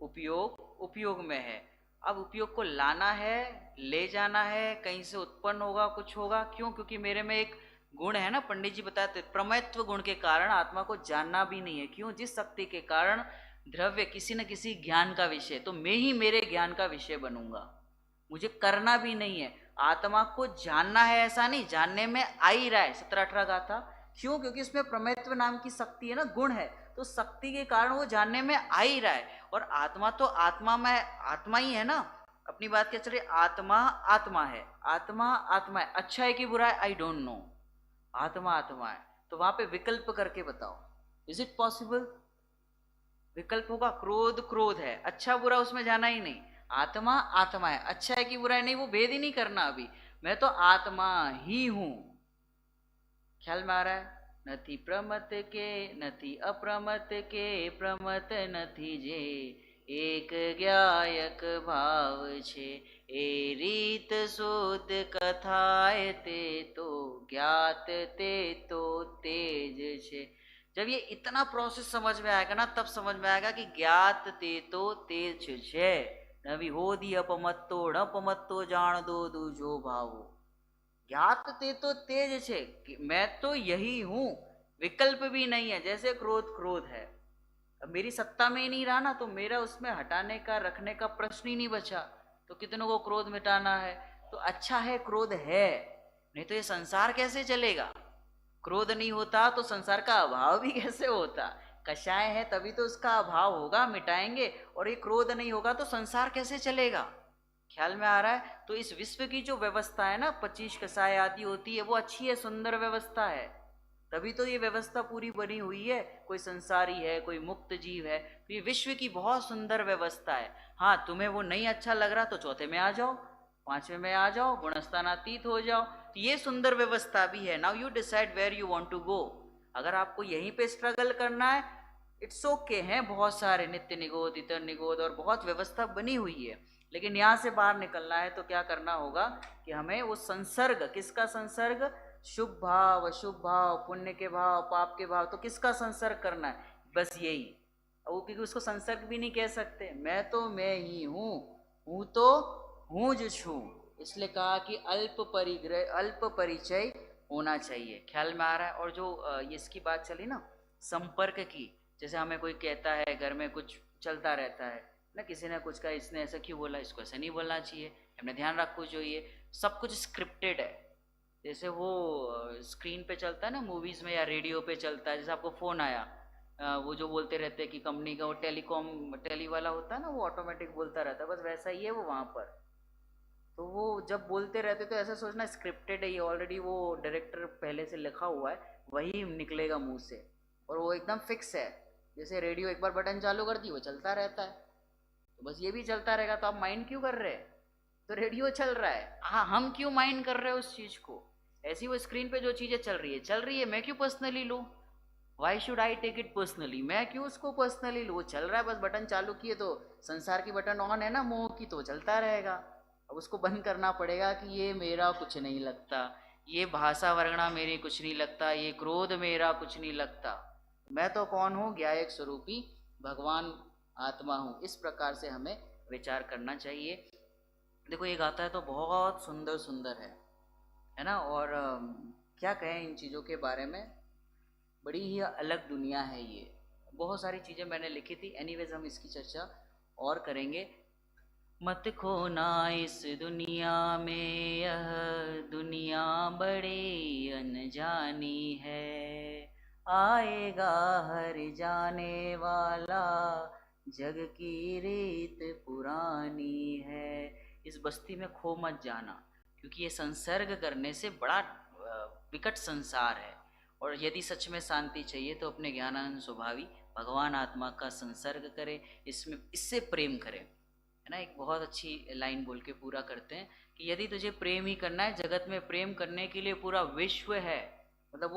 उपयोग उपयोग में है। अब उपयोग को लाना है, ले जाना है, कहीं से उत्पन्न होगा, कुछ होगा। क्यों? क्योंकि मेरे में एक गुण है ना, पंडित जी बताते, प्रमेयत्व गुण के कारण आत्मा को जानना भी नहीं है। क्यों? जिस शक्ति के कारण द्रव्य किसी न किसी ज्ञान का विषय, तो मैं ही मेरे ज्ञान का विषय बनूंगा, मुझे करना भी नहीं है। आत्मा को जानना है ऐसा नहीं, जानने में आ ही रहा है 17-18 गाथा। क्यों? क्योंकि इसमें प्रमेयत्व नाम की शक्ति है ना, गुण है, तो शक्ति के कारण वो जानने में आ ही रहा है। और आत्मा तो आत्मा में आत्मा ही है ना। अपनी बात क्या चल रही? आत्मा आत्मा है, आत्मा आत्मा है, अच्छा है कि बुरा है, आई डोंट नो, आत्मा आत्मा है। तो वहां पे विकल्प करके बताओ, इज इट पॉसिबल? विकल्प होगा। क्रोध क्रोध है, अच्छा बुरा उसमें जाना ही नहीं, आत्मा आत्मा है, अच्छा है कि बुरा है, नहीं वो भेद ही नहीं करना अभी, मैं तो आत्मा ही हूं। ख्याल में आ रहा है? नथी प्रमत के नथी अप्रमत के, प्रमत नथी जे एक ज्ञायक भाव छे, ए रीत शुद्ध कथाए ते तो ज्ञात ते तो तेज छे। जब ये इतना प्रोसेस समझ में आएगा ना, तब समझ में आएगा कि ज्ञात ते तो तेज छे, नवी हो दी अपमत्तो णपमत्तो जान दो दूजो भावो। ज्ञात ते तो तेज छे, मैं तो यही हूं, विकल्प भी नहीं है। जैसे क्रोध क्रोध है, अब मेरी सत्ता में ही नहीं रहा ना, तो मेरा उसमें हटाने का रखने का प्रश्न ही नहीं बचा। तो कितनों को क्रोध मिटाना है, तो अच्छा है क्रोध है, नहीं तो ये संसार कैसे चलेगा? क्रोध नहीं होता तो संसार का अभाव भी कैसे होता? कषाय है तभी तो उसका अभाव होगा, मिटाएंगे, और ये क्रोध नहीं होगा तो संसार कैसे चलेगा? ख्याल में आ रहा है? तो इस विश्व की जो व्यवस्था है ना, 25 कषाय आदि होती है, वो अच्छी है, सुंदर व्यवस्था है, तभी तो ये व्यवस्था पूरी बनी हुई है। कोई संसारी है, कोई मुक्त जीव है, तो ये विश्व की बहुत सुंदर व्यवस्था है। हाँ, तुम्हें वो नहीं अच्छा लग रहा तो चौथे में आ जाओ, पांचवें में आ जाओ, गुणस्थानातीत हो जाओ, तो ये सुंदर व्यवस्था भी है। Now you decide where you want to go. अगर आपको यहीं पे स्ट्रगल करना है, इट्स ओके है, बहुत सारे नित्य निगोद, इतर निगोद और बहुत व्यवस्था बनी हुई है, लेकिन यहाँ से बाहर निकलना है तो क्या करना होगा कि हमें वो संसर्ग, किसका संसर्ग, शुभ भाव, अशुभ भाव, पुण्य के भाव, पाप के भाव, तो किसका संसर्ग करना है, बस यही। वो क्योंकि उसको संसर्ग भी नहीं कह सकते, मैं तो मैं ही हूँ तो हूँ जो छू, इसलिए कहा कि अल्प परिग्रह, अल्प परिचय होना चाहिए। ख्याल में आ रहा है। और जो इसकी बात चली ना संपर्क की, जैसे हमें कोई कहता है घर में कुछ चलता रहता है ना, किसी ने कुछ कहा, इसने ऐसा क्यों बोला, इसको ऐसा नहीं बोलना चाहिए, हमने ध्यान रखो जो ये सब कुछ स्क्रिप्टेड है। जैसे वो स्क्रीन पे चलता है ना मूवीज में, या रेडियो पे चलता है, जैसे आपको फोन आया, वो जो बोलते रहते हैं कि कंपनी का वो टेलीकॉम टेली वाला होता है ना, वो ऑटोमेटिक बोलता रहता है, बस वैसा ही है वो वहाँ पर। तो वो जब बोलते रहते तो ऐसा सोचना स्क्रिप्टेड है, ये ऑलरेडी वो डायरेक्टर पहले से लिखा हुआ है, वही निकलेगा मुंह से, और वो एकदम फिक्स है। जैसे रेडियो एक बार बटन चालू कर दी वो चलता रहता है, तो बस ये भी चलता रहेगा, तो आप माइंड क्यों कर रहे हैं, तो रेडियो चल रहा है, हाँ हम क्यों माइंड कर रहे हैं उस चीज को। ऐसी वो स्क्रीन पे जो चीजें चल रही है, मैं क्यों पर्सनली लूँ, why should I take it personally, मैं क्यों उसको पर्सनली लूँ, वो चल रहा है, बस बटन चालू किए तो संसार की बटन ऑन है ना मोह की, तो चलता रहेगा। अब उसको बंद करना पड़ेगा कि ये मेरा कुछ नहीं लगता, ये भाषा वर्णा मेरी कुछ नहीं लगता, ये क्रोध मेरा कुछ नहीं लगता, मैं तो कौन हूँ, ज्ञायक स्वरूपी भगवान आत्मा हूँ। इस प्रकार से हमें विचार करना चाहिए। देखो ये गाता है तो बहुत सुंदर सुंदर है ना। और क्या कहें इन चीज़ों के बारे में, बड़ी ही अलग दुनिया है ये। बहुत सारी चीज़ें मैंने लिखी थी, एनीवेज हम इसकी चर्चा और करेंगे। मत खोना इस दुनिया में, यह दुनिया बड़ी अनजानी है, आएगा हर जाने वाला, जग की रीत पुरानी है। इस बस्ती में खो मत जाना, क्योंकि ये संसर्ग करने से बड़ा विकट संसार है, और यदि सच में शांति चाहिए तो अपने ज्ञानानंद स्वभावी भगवान आत्मा का संसर्ग करें, इसमें इससे प्रेम करें, है ना। एक बहुत अच्छी लाइन बोल के पूरा करते हैं कि यदि तुझे प्रेम ही करना है, जगत में प्रेम करने के लिए पूरा विश्व है, मतलब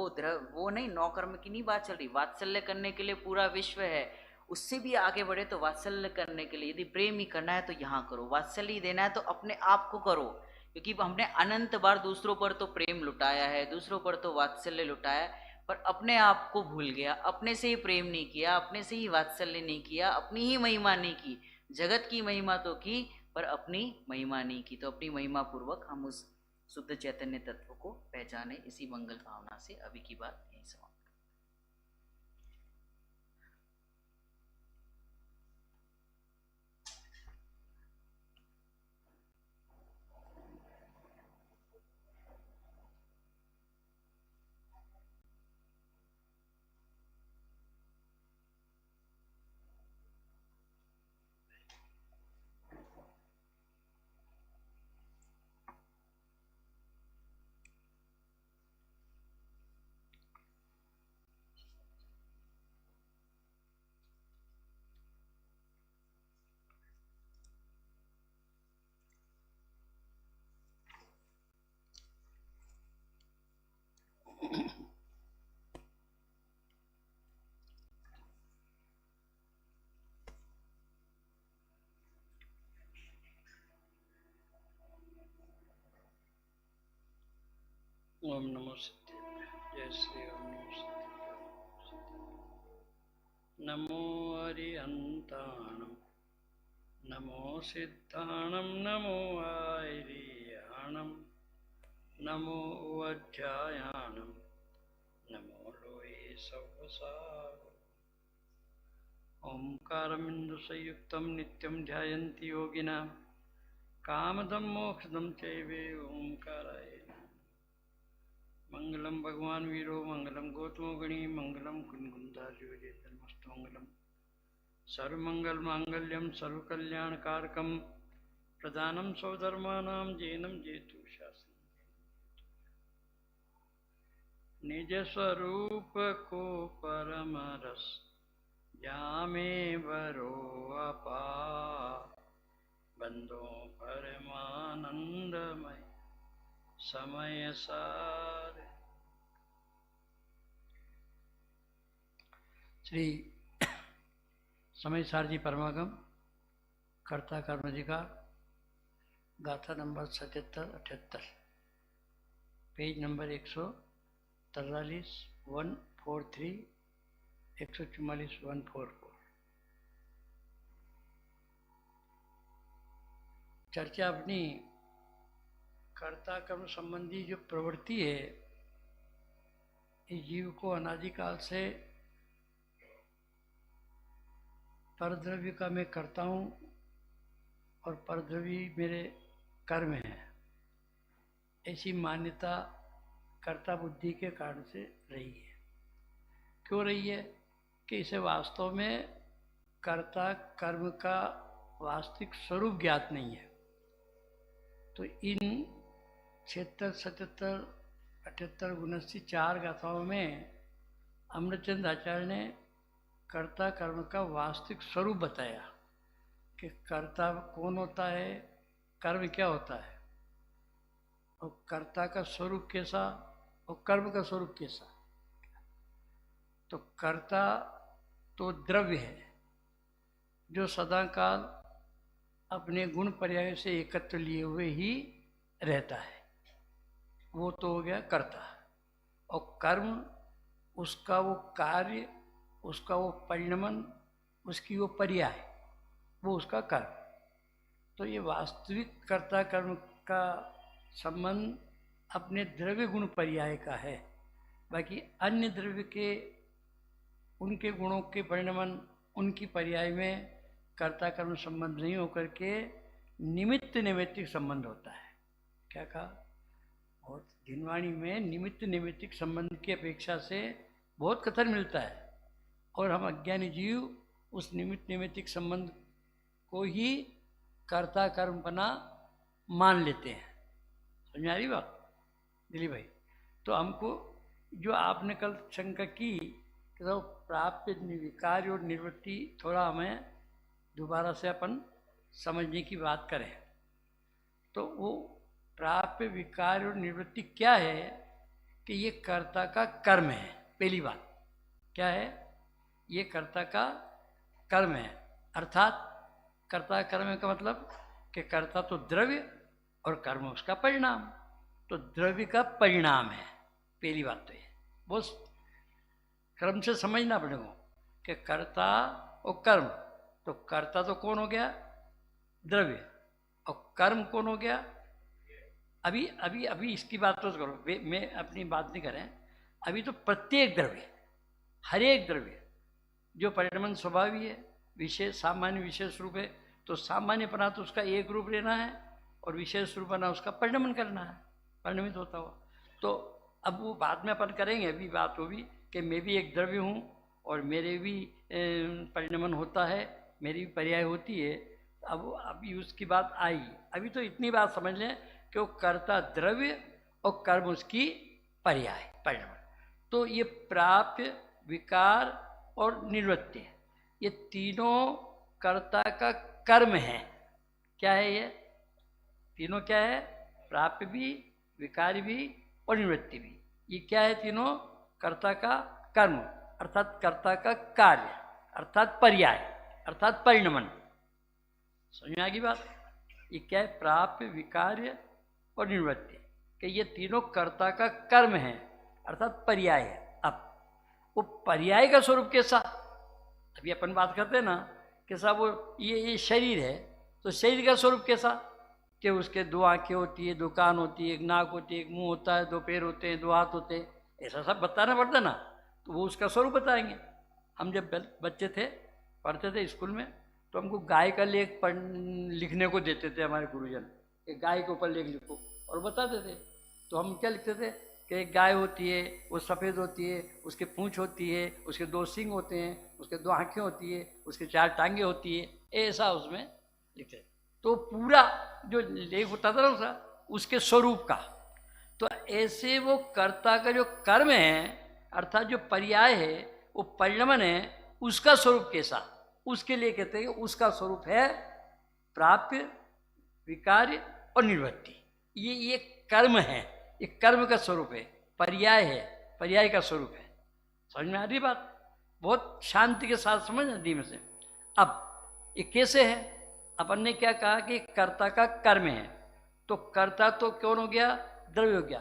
वो नहीं नौकर्म की नहीं बात चल रही, वात्सल्य करने के लिए पूरा विश्व है। उससे भी आगे बढ़े तो वात्सल्य करने के लिए यदि प्रेम ही करना है तो यहाँ करो, वात्सल्य ही देना है तो अपने आप को करो, क्योंकि हमने अनंत बार दूसरों पर तो प्रेम लुटाया है, दूसरों पर तो वात्सल्य लुटाया है, पर अपने आप को भूल गया, अपने से ही प्रेम नहीं किया, अपने से ही वात्सल्य नहीं किया, अपनी ही महिमा नहीं की। जगत की महिमा तो की पर अपनी महिमा नहीं की, तो अपनी महिमा पूर्वक हम उस शुद्ध चैतन्य तत्व को पहचाने। इसी मंगल भावना से अभी की बात यही समाप्त। ओम नमो सिद्धेभ्य। जय श्री ओम नमो सिद्धेभ्य। नमो अरिहंताणं, नमो सिद्धाणं, नमो आयरियाणं, नमो वज्रायाणं, नमो लोहे सवसाव। ओंकारमिन्दुसंयुक्तं नित्यं ध्यायन्ति योगिनां, कामदं मोक्षदं चैव ओंकाराय। मंगलम भगवान वीरो, मंगलम गौतमो गणी, मंगलम कुंकुंदार्जुवेदनमस्तमंगलम। सर्वमंगल मांगल्यम सर्वकल्याणकारकम, प्रधानम स्वधर्मानां जैनम जेतु शासनम। निज स्वरूप को परम रस जामे भरो अपा, बंदो परमानंदमय समय सार। श्री समय सारजी परमागम कर्ता कर्माधिकार गाथा नंबर 77-78 पेज नंबर 143 143 144 144। चर्चा अपनी कर्ता कर्म संबंधी जो प्रवृत्ति है, इस जीव को अनादिकाल से परद्रव्य का मैं करता हूँ और परद्रव्य मेरे कर्म है, ऐसी मान्यता कर्ता बुद्धि के कारण से रही है। क्यों रही है? कि इसे वास्तव में कर्ता कर्म का वास्तविक स्वरूप ज्ञात नहीं है। तो इन 76, 77, 78, 79 4 गाथाओं में अमृतचंद आचार्य ने कर्ता कर्म का वास्तविक स्वरूप बताया कि कर्ता कौन होता है, कर्म क्या होता है, और कर्ता का स्वरूप कैसा और कर्म का स्वरूप कैसा। तो कर्ता तो द्रव्य है जो सदाकाल अपने गुण पर्याय से एकत्र लिए हुए ही रहता है, वो तो हो गया कर्ता। और कर्म उसका वो कार्य, उसका वो परिणमन, उसकी वो पर्याय, वो उसका कर्म। तो ये वास्तविक कर्ता कर्म का संबंध अपने द्रव्य गुण पर्याय का है। बाकी अन्य द्रव्य के उनके गुणों के परिणमन, उनकी पर्याय में कर्ता कर्म संबंध नहीं होकर के निमित्त नैमित्तिक संबंध होता है। क्या कहा? और जिनवाणी में निमित्त नैमित्तिक संबंध की अपेक्षा से बहुत कथन मिलता है, और हम अज्ञानी जीव उस निमित्त नैमित्तिक संबंध को ही कर्ता कर्म बना मान लेते हैं। समझ आ रही बात दिलीप भाई? तो हमको जो आपने कल शंका की कि तो प्राप्त विकार और निवृत्ति, थोड़ा हमें दोबारा से अपन समझने की बात करें। तो वो प्राप्य विकार और निवृत्ति क्या है? कि ये कर्ता का कर्म है। पहली बात क्या है? ये कर्ता का कर्म है। अर्थात कर्ता कर्म का मतलब कि कर्ता तो द्रव्य और कर्म उसका परिणाम, तो द्रव्य का परिणाम है। पहली बात तो ये बहुत क्रम से समझना पड़ेगा कि कर्ता और कर्म। तो कर्ता तो कौन हो गया? द्रव्य। और कर्म कौन हो गया? अभी अभी अभी इसकी बात तो करो, मैं अपनी बात नहीं करें। अभी तो प्रत्येक द्रव्य, हर एक द्रव्य जो परिणमन स्वभावी है, विशेष सामान्य विशेष रूप है, तो सामान्यपना तो उसका एक रूप लेना है और विशेष रूप बना उसका परिणमन करना है, परिणमित होता हुआ। तो अब वो बाद में अपन करेंगे। अभी बात होगी कि मैं भी एक द्रव्य हूँ और मेरे भी परिणमन होता है, मेरी भी पर्याय होती है। अब अभी उसकी बात आई। अभी तो इतनी बात समझ लें कि वो कर्ता द्रव्य और कर्म उसकी पर्याय, परिणमन। तो ये प्राप्य, विकार और निवृत्ति, ये तीनों कर्ता का कर्म है। क्या है ये तीनों? क्या है? प्राप्य भी, विकार भी और निवृत्ति भी। ये क्या है? तीनों कर्ता का कर्म, अर्थात कर्ता का कार्य, अर्थात पर्याय, अर्थात परिणमन। समझ में आ गई बात? ये क्या है? प्राप्य, विकार्य और निवृत्ति, कि ये तीनों कर्ता का कर्म है, अर्थात पर्याय है। अब वो पर्याय का स्वरूप कैसा? अभी अपन बात करते हैं ना कि साहब वो ये शरीर है, तो शरीर का स्वरूप कैसा? कि उसके दो आंखें होती है, दो कान होती है, एक नाक होती है, एक मुंह होता है, दो पैर होते हैं, दो हाथ होते हैं, ऐसा सब बताना पड़ता ना। तो वो उसका स्वरूप बताएंगे। हम जब बच्चे थे, पढ़ते थे स्कूल में, तो हमको गाय का लेख लिखने को देते थे हमारे गुरुजन, कि गाय के ऊपर लेख लिखो, और बताते थे। तो हम क्या लिखते थे कि एक गाय होती है, वो सफ़ेद होती है, उसकी पूँछ होती है, उसके दो सींग होते हैं, उसके दो आँखें होती है, उसके 4 टांगे होती है, ऐसा उसमें लिखते। तो पूरा जो लेख होता था ना उसका, उसके स्वरूप का। तो ऐसे वो कर्ता का जो कर्म है, अर्थात जो पर्याय है, वो परिणमन है, उसका स्वरूप कैसा? उसके लिए कहते हैं कि उसका स्वरूप है प्राप्य, विकार्य और निवृत्ति। ये कर्म है, ये कर्म का स्वरूप है, पर्याय है, पर्याय का स्वरूप है। समझ में आ रही बात? बहुत शांति के साथ समझना धीमे से। अब ये कैसे है? अपन ने क्या कहा कि कर्ता का कर्म है, तो कर्ता तो कौन हो गया? द्रव्य हो गया।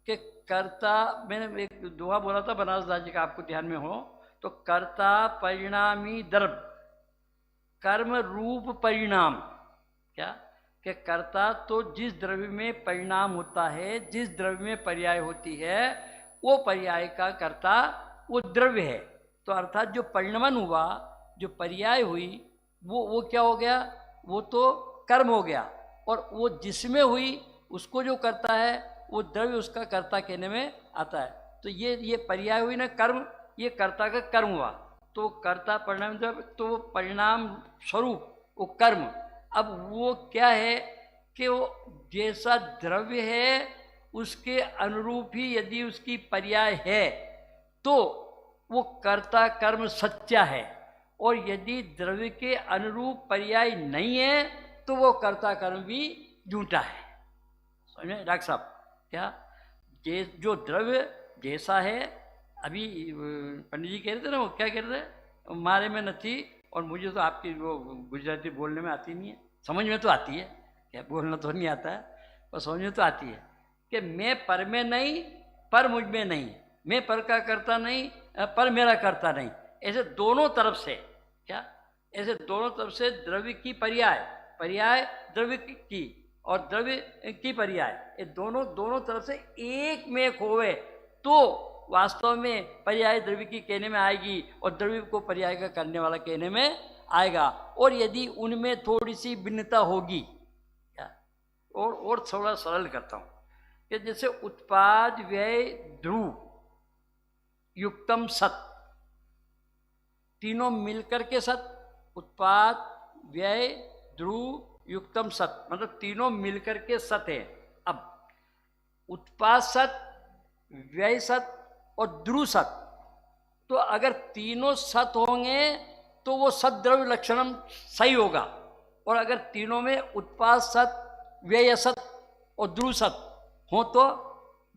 कि कर्ता, मैंने एक दोहा बोला था बनारस राज्य का, आपको ध्यान में हो तो, कर्ता परिणामी द्रव्य, कर्म रूप परिणाम। क्या? कि कर्ता तो जिस द्रव्य में परिणाम होता है, जिस द्रव्य में पर्याय होती है, वो पर्याय का कर्ता वो द्रव्य है। तो अर्थात जो परिणमन हुआ, जो पर्याय हुई, वो क्या हो गया? वो तो कर्म हो गया। और वो जिसमें हुई उसको जो करता है वो द्रव्य उसका कर्ता कहने में आता है। तो ये पर्याय हुई ना कर्म, ये कर्ता का कर्म हुआ। तो कर्ता परिणाम द्रव्य, तो वो परिणाम स्वरूप वो कर्म। अब वो क्या है कि वो जैसा द्रव्य है उसके अनुरूप ही यदि उसकी पर्याय है तो वो कर्ता कर्म सच्चा है, और यदि द्रव्य के अनुरूप पर्याय नहीं है तो वो कर्ता कर्म भी झूठा है। समझे डॉक्टर साहब? क्या? जो द्रव्य जैसा है, अभी पंडित जी कह रहे थे ना, वो क्या कह रहे थे, मारे में न थी, और मुझे तो आपकी वो गुजराती बोलने में आती नहीं है, समझ में तो आती है, क्या बोलना तो नहीं आता है, पर समझ में तो आती है कि मैं पर में नहीं, पर मुझ में नहीं, मैं पर का करता नहीं, पर मेरा करता नहीं। ऐसे दोनों तरफ से, क्या? ऐसे दोनों तरफ से द्रव्य की पर्याय, पर्याय द्रव्य की, और द्रव्य की पर्याय, ये दोनों तरफ से एक में एक होवे तो वास्तव में पर्याय द्रव्य की कहने में आएगी और द्रव्य को पर्याय का करने वाला कहने में आएगा। और यदि उनमें थोड़ी सी भिन्नता होगी, क्या? और थोड़ा सरल करता हूं कि जैसे उत्पाद व्यय ध्रुव युक्तम सत, तीनों मिलकर के सत, उत्पाद व्यय ध्रुव युक्तम सत, मतलब तीनों मिलकर के सत है। अब उत्पाद सत, व्यय सत और ध्रुव सत, तो अगर तीनों सत होंगे तो वो सत द्रव्य लक्षणम सही होगा, और अगर तीनों में उत्पाद सत, व्यय सत और ध्रुव सत हो तो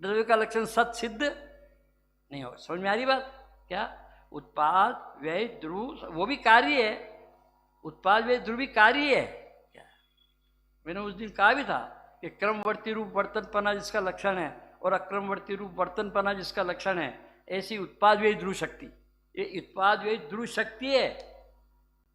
द्रव्य का लक्षण सत सिद्ध नहीं होगा। समझ में आ रही बात? क्या? उत्पाद व्यय ध्रुव वो भी कार्य है, उत्पाद व्यय ध्रुव भी कार्य है। क्या? मैंने उस दिन कहा भी था कि क्रमवर्ती रूप वर्तनपना जिसका लक्षण है और अक्रमवर्ती रूप वर्तनपना जिसका लक्षण है, ऐसी उत्पाद व्यय ध्रुव शक्ति, ये उत्पाद व्यय ध्रुव शक्ति है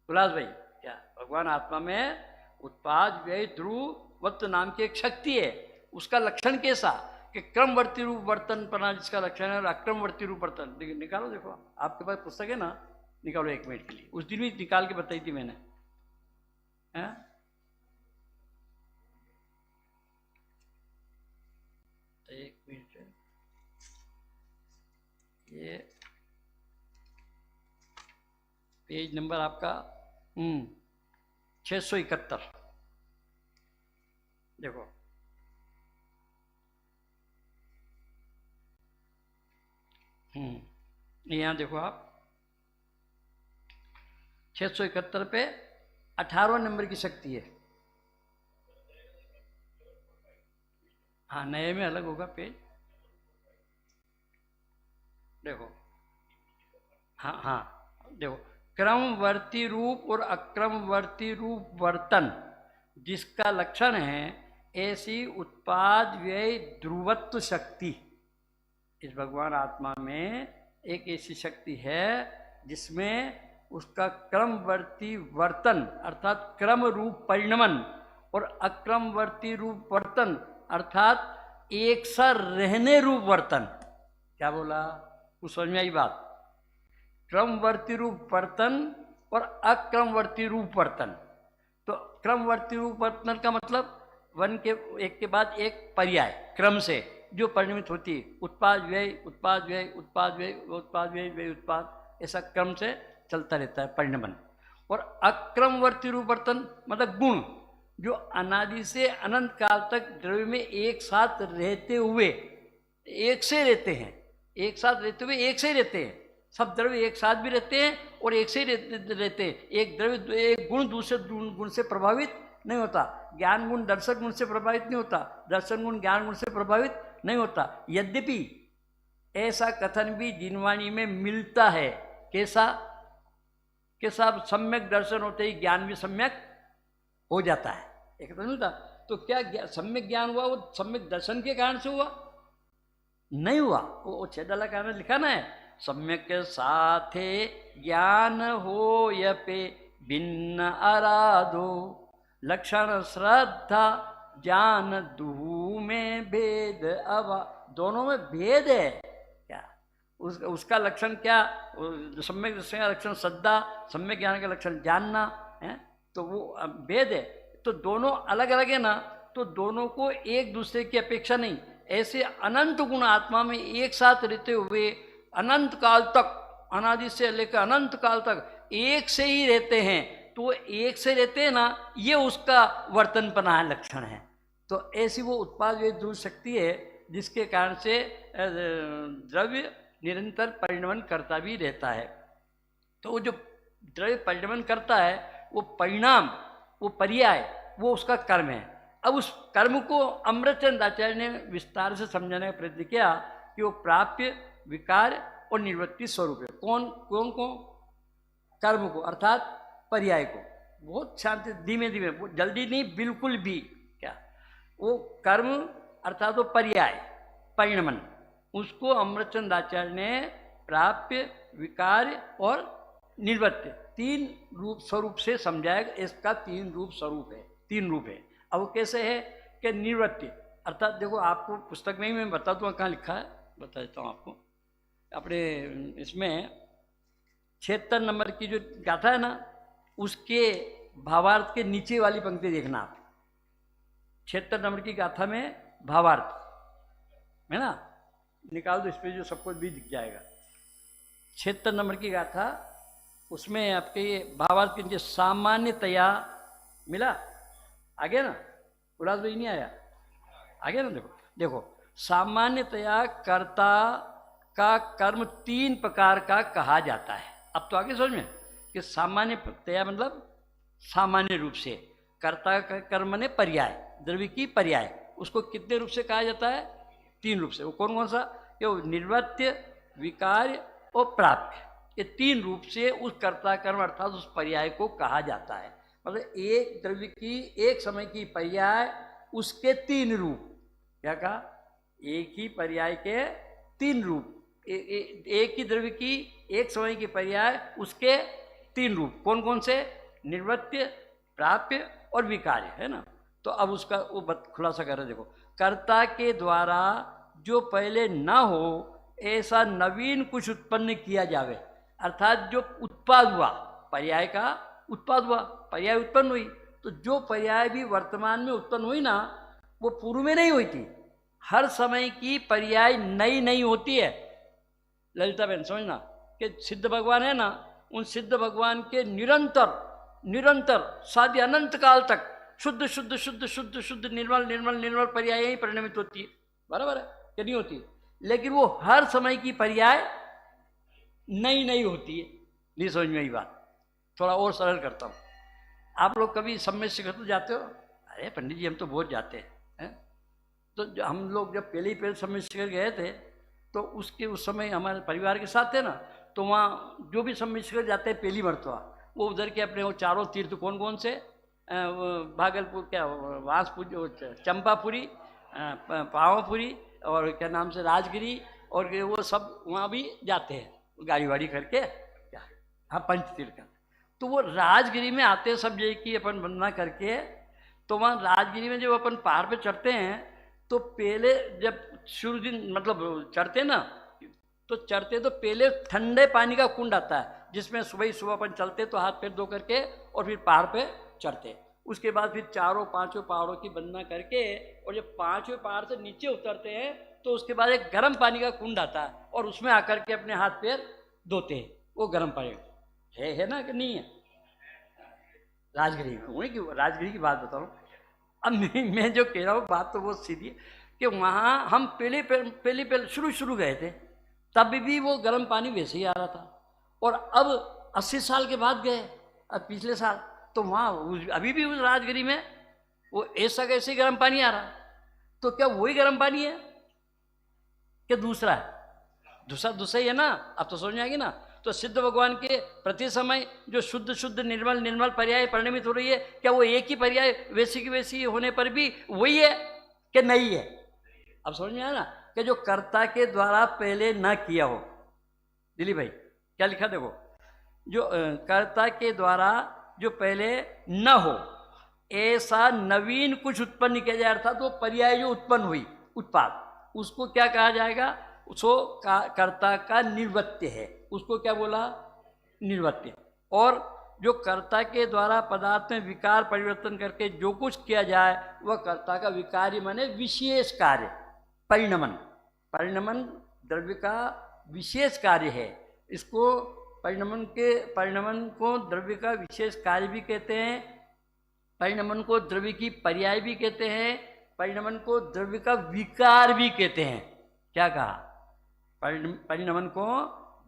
उल्लास भाई। क्या? भगवान आत्मा में उत्पाद व्यय ध्रुव वत्त नाम की एक शक्ति है, उसका लक्षण कैसा कि क्रमवर्ती रूप वर्तनपना जिसका लक्षण है और अक्रमवर्ती रूप वर्तन। निकालो, देखो आपके पास पुस्तक है ना, निकालो 1 मिनट के लिए, उस दिन भी निकाल के बताई थी मैंने, है? तो 1 मिनट, ये पेज नंबर आपका 671, देखो यहाँ देखो आप 671 पे 18वें नंबर की शक्ति है। हाँ, नए में अलग होगा पेज, देखो। हाँ देखो, क्रमवर्ती रूप और अक्रमवर्ती रूप वर्तन जिसका लक्षण है, ऐसी उत्पाद व्यय ध्रुवत्व शक्ति इस भगवान आत्मा में एक ऐसी शक्ति है जिसमें उसका क्रमवर्ती वर्तन अर्थात क्रम रूप परिणमन और अक्रमवर्ती रूप वर्तन अर्थात एक सा रहने रूप वर्तन। क्या बोला? कुछ समझ में आई बात? क्रमवर्ती रूप वर्तन और अक्रमवर्ती रूप वर्तन। तो क्रमवर्ती रूप वर्तन का मतलब वन के एक के बाद एक पर्याय क्रम से जो परिणमित होती है, उत्पाद व्यय उत्पाद व्यय उत्पाद व्यय उत्पाद व्यय व्यय उत्पाद, ऐसा क्रम से चलता रहता है परिणमन। और अक्रमवर्ती रूप वर्तन मतलब गुण जो अनादि से अनंत काल तक द्रव्य में एक साथ रहते हुए एक से रहते हैं, एक साथ रहते हुए एक से रहते हैं, सब द्रव्य एक साथ भी रहते हैं और एक से रहते हैं। एक द्रव्य एक गुण दूसरे गुण से प्रभावित नहीं होता, ज्ञान गुण दर्शन गुण से प्रभावित नहीं होता, दर्शन गुण ज्ञान गुण से प्रभावित नहीं होता। यद्यपि ऐसा कथन भी जिनवाणी में मिलता है, कैसा? कि साहब सम्यक दर्शन होते ही ज्ञान भी सम्यक हो जाता है, एक तो नहीं था। तो क्या सम्यक ज्ञान हुआ वो सम्यक दर्शन के कारण से हुआ? नहीं हुआ। वो छेदला कारण लिखा ना है, सम्यक साथे ज्ञान हो यपे भिन्न आराधो लक्षण श्रद्धा ज्ञान दुहु में भेद अवा। दोनों में भेद है क्या? उसका लक्षण क्या? सम्यक दर्शन का लक्षण श्रद्धा, सम्यक ज्ञान का लक्षण जानना है, तो वो भेद है। तो दोनों अलग अलग है ना, तो दोनों को एक दूसरे की अपेक्षा नहीं, ऐसे अनंत गुण आत्मा में एक साथ रहते हुए अनंत काल तक, अनादि से लेकर अनंत काल तक एक से ही रहते हैं। तो एक से रहते हैं ना, ये उसका वर्तनपना है, लक्षण है। तो ऐसी वो उत्पाद वे ध्रुव शक्ति है जिसके कारण से द्रव्य निरंतर परिणमन करता भी रहता है। तो वो जो द्रव्य परिणमन करता है वो परिणाम, वो पर्याय, वो उसका कर्म है। अब उस कर्म को अमृतचंद आचार्य ने विस्तार से समझाने का प्रयत्न किया कि वो प्राप्य, विकार और निवृत्ति स्वरूप है। कौन कौन को? कर्म को, अर्थात पर्याय को। बहुत शांति, धीमे धीमे, जल्दी नहीं, बिल्कुल भी। क्या वो कर्म अर्थात वो पर्याय, परिणमन, उसको अमृतचंद आचार्य ने प्राप्य, विकार और निवृत्ति तीन रूप स्वरूप से समझाया। इसका तीन रूप स्वरूप है, तीन रूप है। अब वो कैसे है कि निवृत्ति अर्थात, देखो आपको पुस्तक में ही मैं बता दूँ कहाँ लिखा है, बता देता हूँ आपको। अपने इसमें 76 नंबर की जो गाथा है ना, उसके भावार्थ के नीचे वाली पंक्ति देखना आप। 76 नंबर की गाथा में भावार्थ है ना, निकाल दो, इस पर जो सबको भी दिख जाएगा। 76 नंबर की गाथा, उसमें आपके ये भावार्थ के नीचे सामान्यतया मिला, आगे ना, उल्लास भाई नहीं आया, आगे ना, देखो देखो, सामान्यतया कर्ता का कर्म तीन प्रकार का कहा जाता है। अब तो आगे समझ में कि सामान्यतया मतलब सामान्य रूप से, कर्ता का कर्म ने पर्याय, द्रव्य की पर्याय, उसको कितने रूप से कहा जाता है? तीन रूप से। वो कौन कौन सा? ये निवृत्ति, विकार और प्राप्य, ये तीन रूप से उस कर्ता कर्म अर्थात उस पर्याय को कहा जाता है। मतलब एक द्रव्य की, एक समय की पर्याय, उसके तीन रूप। क्या कहा? एक ही पर्याय के तीन रूप, एक ही द्रव्य की एक समय की पर्याय, उसके तीन रूप। कौन कौन से? निवृत्ति, प्राप्य और विकार्य, है ना। तो अब उसका वो खुलासा कर रहे, देखो, कर्ता के द्वारा जो पहले न हो ऐसा नवीन कुछ उत्पन्न किया जावे, अर्थात जो उत्पाद हुआ, पर्याय का उत्पाद हुआ, पर्याय उत्पन्न हुई, तो जो पर्याय भी वर्तमान में उत्पन्न हुई ना, वो पूर्व में नहीं हुई थी। हर समय की पर्याय नई नई होती है। ललिता बहन समझना कि सिद्ध भगवान है ना, उन सिद्ध भगवान के निरंतर निरंतर साध्य अनंत काल तक शुद्ध शुद्ध शुद्ध शुद्ध शुद्ध निर्मल निर्मल निर्मल पर्याय ही परिणमित होती है, बराबर है कि नहीं होती? लेकिन वो हर समय की पर्याय नई नई होती है। नहीं समझ में आई बात? थोड़ा और सरल करता हूँ। आप लोग कभी सम्मेद शिखर तो जाते हो? अरे पंडित जी हम तो बहुत जाते हैं। तो हम लोग जब पहले सम्मेद शिखर गए थे तो उसके उस समय हमारे परिवार के साथ थे ना, तो वहाँ जो भी सम्मेद शिखर जाते हैं पहली मरतबा, वो उधर के अपने वो चारों तीर्थ कौन कौन से, भागलपुर, क्या वांसपुर, चंपापुरी, पावापुरी और क्या नाम से राजगिरी, और वो सब वहाँ भी जाते हैं गाड़ी वाड़ी करके, क्या, हाँ, पंचतीर्थ। तो वो राजगिरी में आते हैं सब जय की अपन वंदना करके। तो वहाँ राजगिरी में जब अपन पहाड़ पे चढ़ते हैं तो पहले जब शुरू दिन मतलब चढ़ते ना, तो चढ़ते तो पहले ठंडे पानी का कुंड आता है, जिसमें सुबह अपन चलते तो हाथ पैर धो करके और फिर पहाड़ पे चढ़ते। उसके बाद फिर चारों पांचों पहाड़ों की वंदना करके, और जब पांचवें पहाड़ से नीचे उतरते हैं तो उसके बाद एक गर्म पानी का कुंड आता है और उसमें आकर के अपने हाथ पैर धोते हैं। वो गर्म पानी है ना कि नहीं है? राजगिरी में, कि राजगिरी की बात बता रहा हूँ। अब मैं जो कह रहा हूँ बात तो बहुत सीधी है कि वहाँ हम पहले शुरू गए थे, तब भी वो गर्म पानी वैसे ही आ रहा था। और अब 80 साल के बाद गए, अब पिछले साल, तो वहाँ अभी भी उस राजगिरी में वो ऐसा कैसे गर्म पानी आ रहा। तो क्या वही गर्म पानी है कि दूसरा है? दूसरा ही है ना। अब तो समझ में आ गई ना। तो सिद्ध भगवान के प्रति समय जो शुद्ध शुद्ध निर्मल निर्मल पर्याय परिणमित हो रही है, क्या वो एक ही पर्याय वैसी की वैसी होने पर भी वही है कि नहीं है? अब समझ में आया ना कि जो कर्ता के द्वारा पहले न किया हो। दिलीप भाई क्या लिखा देखो, जो कर्ता के द्वारा जो पहले न हो ऐसा नवीन कुछ उत्पन्न किया जाए, अर्थात वो पर्याय जो उत्पन्न हुई उत्पाद, उसको क्या कहा जाएगा? उसको कर्ता का निर्वृत्य है। उसको क्या बोला? निर्वृत्य। और जो कर्ता के द्वारा पदार्थ में विकार परिवर्तन करके जो कुछ किया जाए वह कर्ता का विकारी माने विशेष कार्य, परिणमन। परिणमन द्रव्य का विशेष कार्य है। इसको परिणमन को द्रव्य का विशेष कार्य भी कहते हैं, परिणमन को द्रव्य की पर्याय भी कहते हैं, परिणमन को द्रव्य का विकार भी कहते हैं। क्या कहा? परिणमन को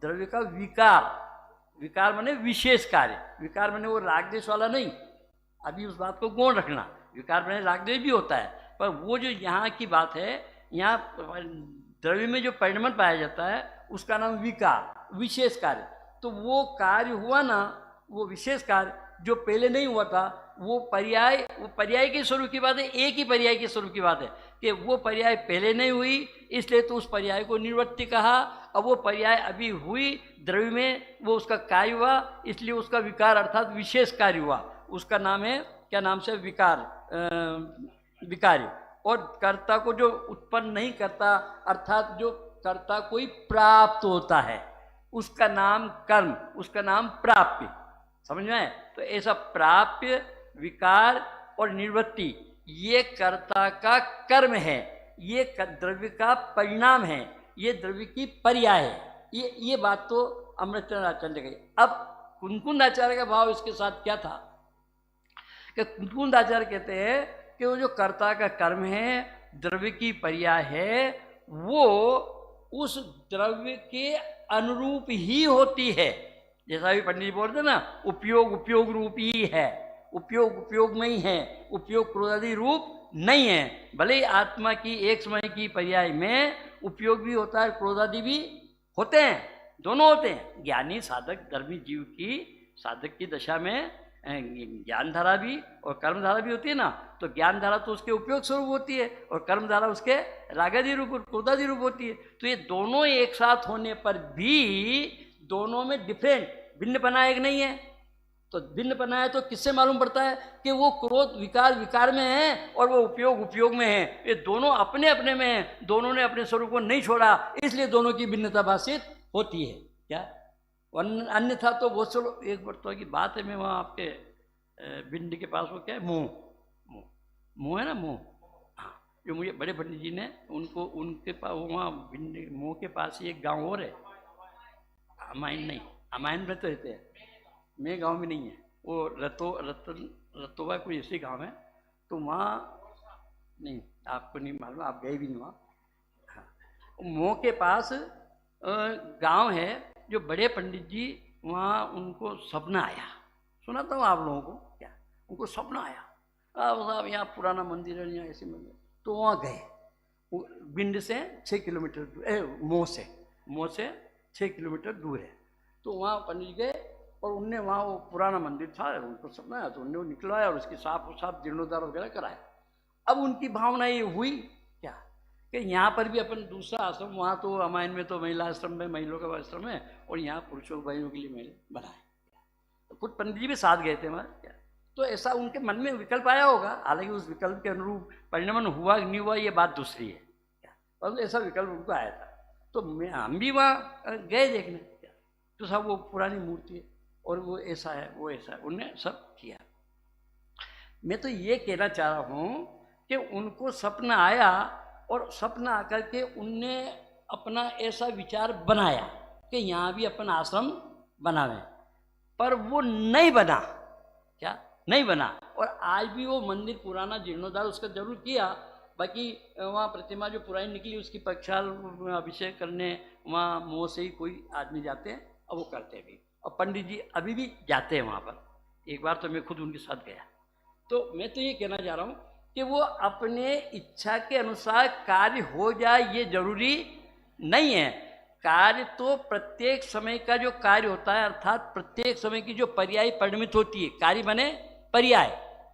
द्रव्य का विकार, विकार माने विशेष कार्य, विकार माने वो रागद्वेष वाला नहीं, अभी उस बात को गौण रखना। विकार माने रागद्वेष भी होता है, पर वो जो यहाँ की बात है, यहाँ द्रव्य में जो परिणमन पाया जाता है उसका नाम विकार, विशेष कार्य। तो वो कार्य हुआ ना, वो विशेष कार्य जो पहले नहीं हुआ था, वो पर्याय के स्वरूप की बात है, एक ही पर्याय के स्वरूप की बात है कि वो पर्याय पहले नहीं हुई, इसलिए तो उस पर्याय को निर्वृत्ति कहा। अब वो पर्याय अभी हुई द्रव्य में, वो उसका कार्य हुआ, इसलिए उसका विकार अर्थात विशेष कार्य हुआ, उसका नाम है क्या नाम से? विकार, विकार्य। और कर्ता को जो उत्पन्न नहीं करता, अर्थात जो कर्ता को ही प्राप्त होता है, उसका नाम कर्म, उसका नाम प्राप्य। समझ में आए? तो ऐसा प्राप्य, विकार और निवृत्ति ये कर्ता का कर्म है, ये द्रव्य का परिणाम है, ये द्रव्य की पर्याय है। ये बात तो अमृतचंद्र आचार्य गई। अब कुंकुंद आचार्य का भाव इसके साथ क्या था कि कुंकुंद आचार्य कहते हैं कि वो जो कर्ता का कर्म है, द्रव्य की पर्याय है, वो उस द्रव्य के अनुरूप ही होती है। जैसा भी पंडित जी बोलते ना, उपयोग उपयोग रूप ही है, उपयोग उपयोग में ही है, उपयोग क्रोधादि रूप नहीं है। भले ही आत्मा की एक समय की पर्याय में उपयोग भी होता है, क्रोधादि भी होते हैं, दोनों होते हैं। ज्ञानी साधक धर्मी जीव की साधक की दशा में ज्ञान धारा भी और कर्म धारा भी होती है ना, तो ज्ञान धारा तो उसके उपयोग स्वरूप होती है और कर्म धारा उसके रागादि रूप और क्रोधादि रूप होती है। तो ये दोनों एक साथ होने पर भी दोनों में डिफरेंट भिन्नपना एक नहीं है। तो भिन्नपना है तो किससे मालूम पड़ता है कि वो क्रोध विकार विकार में है और वो उपयोग उपयोग में है। ये दोनों अपने अपने में है, दोनों ने अपने स्वरूप को नहीं छोड़ा, इसलिए दोनों की भिन्नता भाषित होती है। क्या अन्यथा तो वो चलो एक वर्तों की बात है। मैं वहाँ आपके भिंडी के पास वो क्या है, मुँह है ना, मुँह। हाँ, जो मुझे बड़े पंडित जी ने उनको उनके पास वहाँ भिंडी मुँह के पास ही एक गांव और है, अमाइन नहीं, अमाइन में तो रहते हैं, मेरे गांव में नहीं है वो, रतोबा कोई ऐसे गांव है। तो वहाँ नहीं, आपको नहीं मालूम, आप गए भी नहीं वहाँ। हाँ, मुँह के पास गांव है, जो बड़े पंडित जी वहाँ उनको सपना आया, सुनाता हूँ आप लोगों को। क्या उनको सपना आया, साहब यहाँ पुराना मंदिर है, यहाँ ऐसे मंदिर। तो वहाँ गए, भिंड से 6 किलोमीटर दूर, मोह से 6 किलोमीटर दूर है। तो वहाँ पंडित गए और उनने वहाँ वो पुराना मंदिर था, उनको सपना आया, तो उनने वो निकलवाया और उसकी साफ जीर्णोद्धार वगैरह कराया। अब उनकी भावना ये हुई क्या कि यहाँ पर भी अपन दूसरा आश्रम, वहाँ तो अमायन में तो महिला आश्रम में महिलाओं का आश्रम है और यहाँ पुरुषों भाइयों के लिए मेले बनाए। तो खुद पंडित जी भी साथ गए थे हमारे। क्या तो ऐसा उनके मन में विकल्प आया होगा, हालांकि उस विकल्प के अनुरूप परिणमन हुआ नहीं हुआ ये बात दूसरी है, परंतु ऐसा विकल्प उनको आया था। तो हम भी वहाँ गए देखने, तो सब वो पुरानी मूर्ति है और वो ऐसा है वो ऐसा है, उनने सब किया। मैं तो ये कहना चाह रहा हूँ कि उनको सपना आया और सपना आकर के उनने अपना ऐसा विचार बनाया कि यहाँ भी अपन आश्रम बनावे, पर वो नहीं बना। क्या नहीं बना? और आज भी वो मंदिर पुराना जीर्णोद्धार उसका जरूर किया, बाकी वहाँ प्रतिमा जो पुरानी निकली उसकी प्रक्षाल अभिषेक करने वहाँ मुँह से ही कोई आदमी जाते हैं और वो करते भी, और पंडित जी अभी भी जाते हैं वहाँ पर। एक बार तो मैं खुद उनके साथ गया। तो मैं तो ये कहना चाह रहा हूँ कि वो अपने इच्छा के अनुसार कार्य हो जाए ये जरूरी नहीं है। कार्य तो प्रत्येक समय का जो कार्य होता है, अर्थात प्रत्येक समय की जो पर्याय परिणमित होती है, कार्य बने पर्याय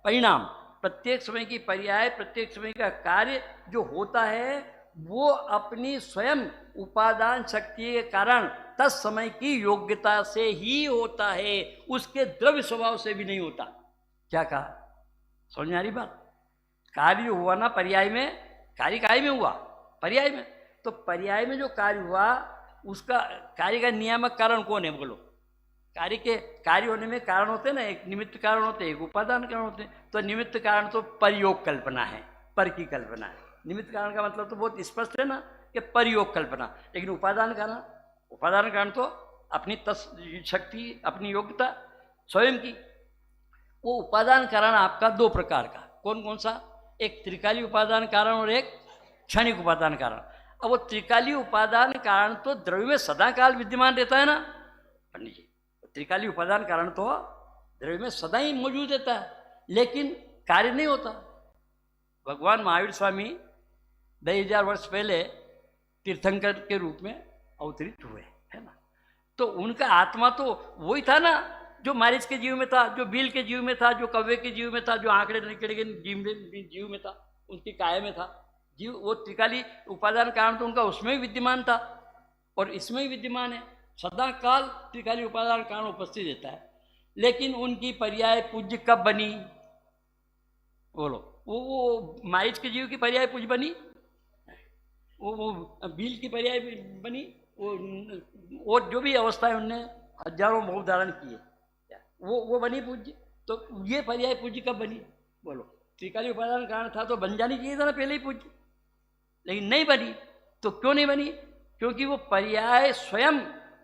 परिणाम, प्रत्येक समय की पर्याय प्रत्येक समय का कार्य जो होता है वो अपनी स्वयं उपादान शक्ति के कारण तत्समय की योग्यता से ही होता है, उसके द्रव्य स्वभाव से भी नहीं होता। क्या कहा, समझ में आ रही बात? कार्य हुआ ना पर्याय में, कार्य काय में हुआ, पर्याय में, तो पर्याय में जो कार्य हुआ उसका कार्य का नियामक कारण कौन है? बोलो। कार्य के कार्य होने में कारण होते हैं ना, एक निमित्त कारण होते हैं, एक उपादान कारण होते हैं। तो निमित्त कारण तो परयोग कल्पना है, पर की कल्पना है। निमित्त कारण का मतलब तो बहुत स्पष्ट है ना कि परयोग कल्पना, लेकिन उपादान कारण तो अपनी शक्ति, अपनी योग्यता स्वयं की। वो उपादान कारण आपका दो प्रकार का, कौन कौन सा? एक त्रिकाली उपादान कारण और एक क्षणिक उपादान कारण। अब वो त्रिकाली उपादान कारण तो द्रव्य में सदा काल विद्यमान रहता है ना पंडित जी। त्रिकाली उपादान कारण तो द्रव्य में सदा ही मौजूद रहता है, लेकिन कार्य नहीं होता। भगवान महावीर स्वामी 2000 वर्ष पहले तीर्थंकर के रूप में अवतरित हुए, है ना। तो उनका आत्मा तो वही था ना जो मारिच के जीव में था, जो बील के जीव में था, जो कव्वे के जीव में था, जो आंकड़े निकड़े के जीव में था, उनकी काया में था जीव। वो त्रिकाली उपादान कारण तो उनका उसमें ही विद्यमान था और इसमें ही विद्यमान है। सदा काल त्रिकाली उपादान कारण उपस्थित रहता है, लेकिन उनकी पर्याय पूज्य कब बनी? बोलो। वो मारिच के जीव की पर्याय पूज्य बनी, वो बील की पर्याय बनी, वो जो भी अवस्था है उनने हजारों भाव धारण किए, वो बनी पूज्य। तो ये पर्याय पूज्य कब बनी? बोलो। त्रिकाली उपादान कारण था तो बन जानी चाहिए था ना पहले ही पूज्य, लेकिन नहीं बनी। तो क्यों नहीं बनी? क्योंकि वो पर्याय स्वयं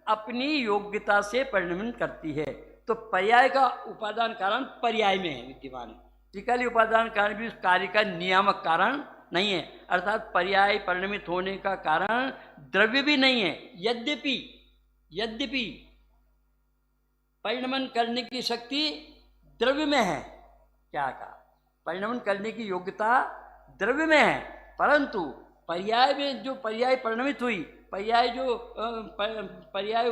अपनी योग्यता से परिणमित करती है। तो पर्याय का उपादान कारण पर्याय में है विद्यमान है। त्रिकाली उपादान कारण भी उस कार्य का नियामक कारण नहीं है, अर्थात पर्याय परिणमित होने का कारण द्रव्य भी नहीं है। यद्यपि परिणमन करने की शक्ति द्रव्य में है। क्या कहा? परिणमन करने की योग्यता द्रव्य में है, परंतु पर्याय में जो पर्याय परिणमित हुई, पर्याय जो पर्याय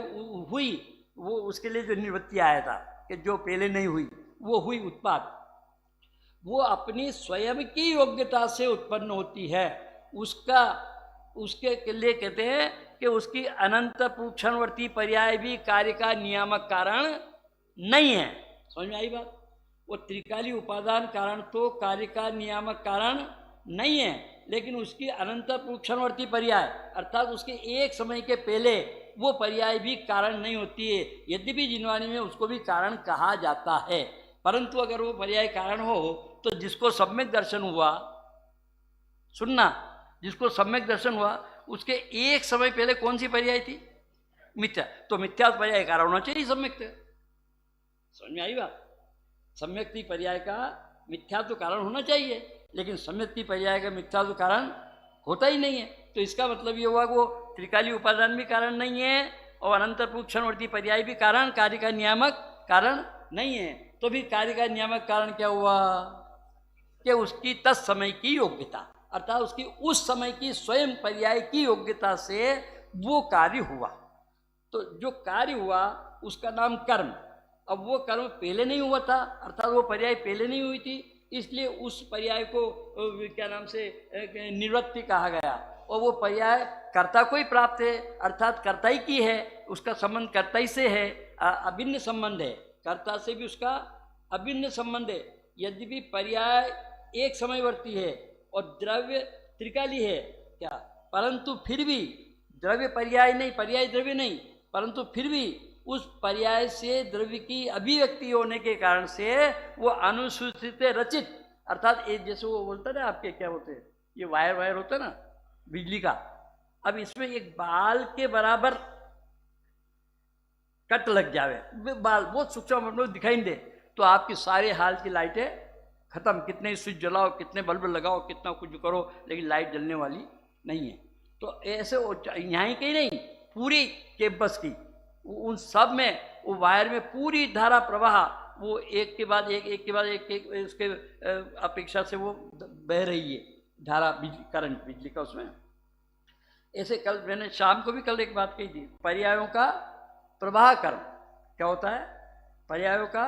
हुई, वो उसके लिए जो निवृत्ति आया था कि जो पहले नहीं हुई वो हुई उत्पाद, वो अपनी स्वयं की योग्यता से उत्पन्न होती है। उसके लिए कहते हैं कि उसकी अनंत पुरुषवर्ती पर्याय भी कार्य का नियामक कारण नहीं है। समझ में आई बात? वो त्रिकाली उपादान कारण तो कार्य का नियामक कारण नहीं है, लेकिन उसकी अनंत पुरुषवर्ती पर्याय अर्थात उसके एक समय के पहले वो पर्याय भी कारण नहीं होती है। यद्यपि जिनवाणी में उसको भी कारण कहा जाता है, परंतु अगर वो पर्याय कारण हो तो जिसको सम्यक दर्शन हुआ, सुनना, जिसको सम्यक दर्शन हुआ उसके एक समय पहले कौन सी पर्याय थी? मिथ्या। तो मिथ्या पर्याय कारण होना चाहिए सम्यक। समझ में आई बात? सम्यक पर्याय का मिथ्या तो कारण होना चाहिए, लेकिन सम्यक पर्याय का मिथ्या तो कारण होता ही नहीं है। तो इसका मतलब ये हुआ कि वो त्रिकाली उपादान भी कारण नहीं है और अनंत पुरुषवर्ती पर्याय भी कारण, कार्य का नियामक कारण नहीं है। तो भी कार्य का नियामक कारण क्या हुआ? कि उसकी तत्समय की योग्यता, अर्थात उसकी उस समय की स्वयं पर्याय की योग्यता से वो कार्य हुआ। तो जो कार्य हुआ उसका नाम कर्म। अब वो कर्म पहले नहीं हुआ था, अर्थात वो पर्याय पहले नहीं हुई थी, इसलिए उस पर्याय को क्या नाम से निवृत्ति कहा गया। और वो पर्याय कर्ता को ही प्राप्त है, अर्थात कर्ता ही की है, उसका संबंध कर्ता ही से है, अभिन्न संबंध है, कर्ता से भी उसका अभिन्न संबंध है। यद्यपि पर्याय एक समयवर्ती है और द्रव्य त्रिकाली है, क्या, परंतु फिर भी द्रव्य पर्याय नहीं, पर्याय द्रव्य नहीं, परंतु फिर भी उस पर्याय से द्रव्य की अभिव्यक्ति होने के कारण से वो अनुसूचित रचित, अर्थात जैसे वो बोलता है ना, आपके क्या होते हैं ये वायर होता है ना बिजली का, अब इसमें एक बाल के बराबर कट लग जावे, बाल बहुत सूक्ष्म दिखाई नहीं दे, तो आपकी सारे हाल की लाइटें खत्म, कितने स्विच जलाओ, कितने बल्ब लगाओ, कितना कुछ करो, लेकिन लाइट जलने वाली नहीं है। तो ऐसे यहाँ ही कहीं नहीं, पूरी कैंपस की उन सब में वो वायर में पूरी धारा प्रवाह वो एक के बाद एक के बाद एक उसके अपेक्षा से वो बह रही है धारा, बिजली करंट बिजली का उसमें। ऐसे कल मैंने शाम को भी कल एक बात कही थी, पर्यायों का प्रवाह कर्म क्या होता है? पर्यायों का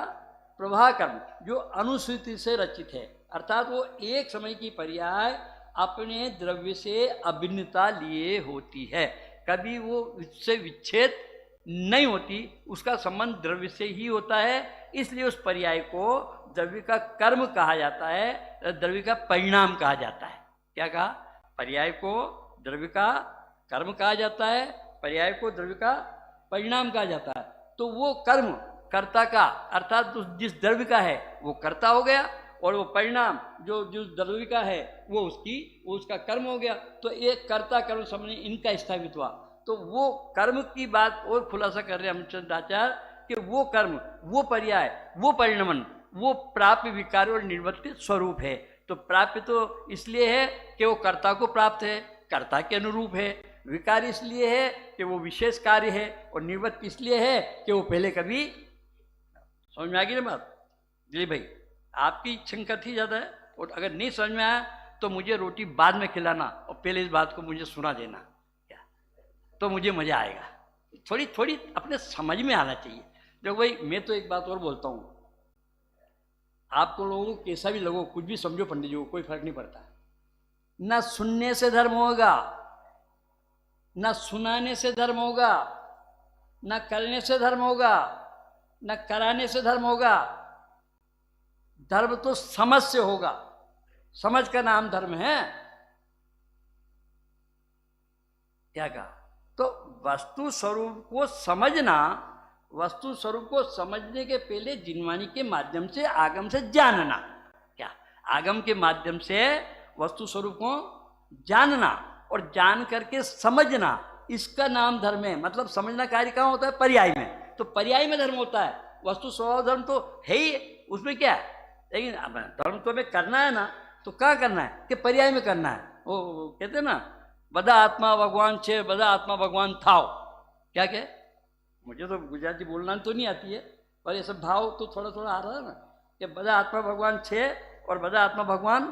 प्रवाह कर्म जो अनुसूति से रचित है, अर्थात वो एक समय की पर्याय अपने द्रव्य से अभिन्नता लिए होती है, कभी वो उससे विच्छेद नहीं होती, उसका संबंध द्रव्य से ही होता है। इसलिए उस पर्याय को द्रव्य का कर्म कहा जाता है, द्रव्य का परिणाम कहा जाता है। क्या कहा? पर्याय को द्रव्य का कर्म कहा जाता है, पर्याय को द्रव्य का परिणाम कहा जाता है। तो वो कर्म कर्ता का, अर्थात जिस द्रव्य का है वो कर्ता हो गया, और वो परिणाम जो जिस द्रव्य का है वो उसका कर्म हो गया। तो एक कर्ता कर्म समझ इनका स्थापित हुआ। तो वो कर्म की बात और खुलासा कर रहे हैं रामचंद्राचार्य कि वो कर्म, वो पर्याय, वो परिणमन, वो प्राप्य विकार और निवृत्ति स्वरूप है। तो प्राप्य तो इसलिए है कि वो कर्ता को प्राप्त है, कर्ता के अनुरूप है। विकार इसलिए है कि वो विशेष कार्य है, और निवृत्ति इसलिए है कि वो पहले कभी। समझ में आ गई ना बात? जी भाई, आपकी शंका थी ज़्यादा है, और अगर नहीं समझ में आया तो मुझे रोटी बाद में खिलाना और पहले इस बात को मुझे सुना देना, क्या तो मुझे मज़ा आएगा। थोड़ी थोड़ी अपने समझ में आना चाहिए। देखो भाई, मैं तो एक बात और बोलता हूँ, आपको लोगों को कैसा भी लगो, कुछ भी समझो पंडित जी को, कोई फर्क नहीं पड़ता। ना सुनने से धर्म होगा, ना सुनाने से धर्म होगा, ना करने से धर्म होगा, ना कराने से धर्म होगा। धर्म तो समझ से होगा, समझ का नाम धर्म है। क्या कहा? तो वस्तु स्वरूप को समझना, वस्तु स्वरूप को समझने के पहले जिनवाणी के माध्यम से, आगम से जानना। क्या? आगम के माध्यम से वस्तु स्वरूप को जानना और जान करके समझना, इसका नाम धर्म है। मतलब समझना कार्य कहाँ होता है? पर्याय में। तो पर्याय में धर्म होता है। वस्तु स्वभाव धर्म तो है ही, उसमें क्या है? लेकिन धर्म तो हमें करना है ना, तो कहाँ करना है? कि पर्याय में करना है। वो कहते हैं ना, बदा आत्मा भगवान छे, बदा आत्मा भगवान थाओ। क्या क्या? मुझे तो गुजराती बोलना तो नहीं आती है, पर ये सब भाव तो थोड़ा थोड़ा आ रहा है ना, कि बदा आत्मा भगवान छे और बदा आत्मा भगवान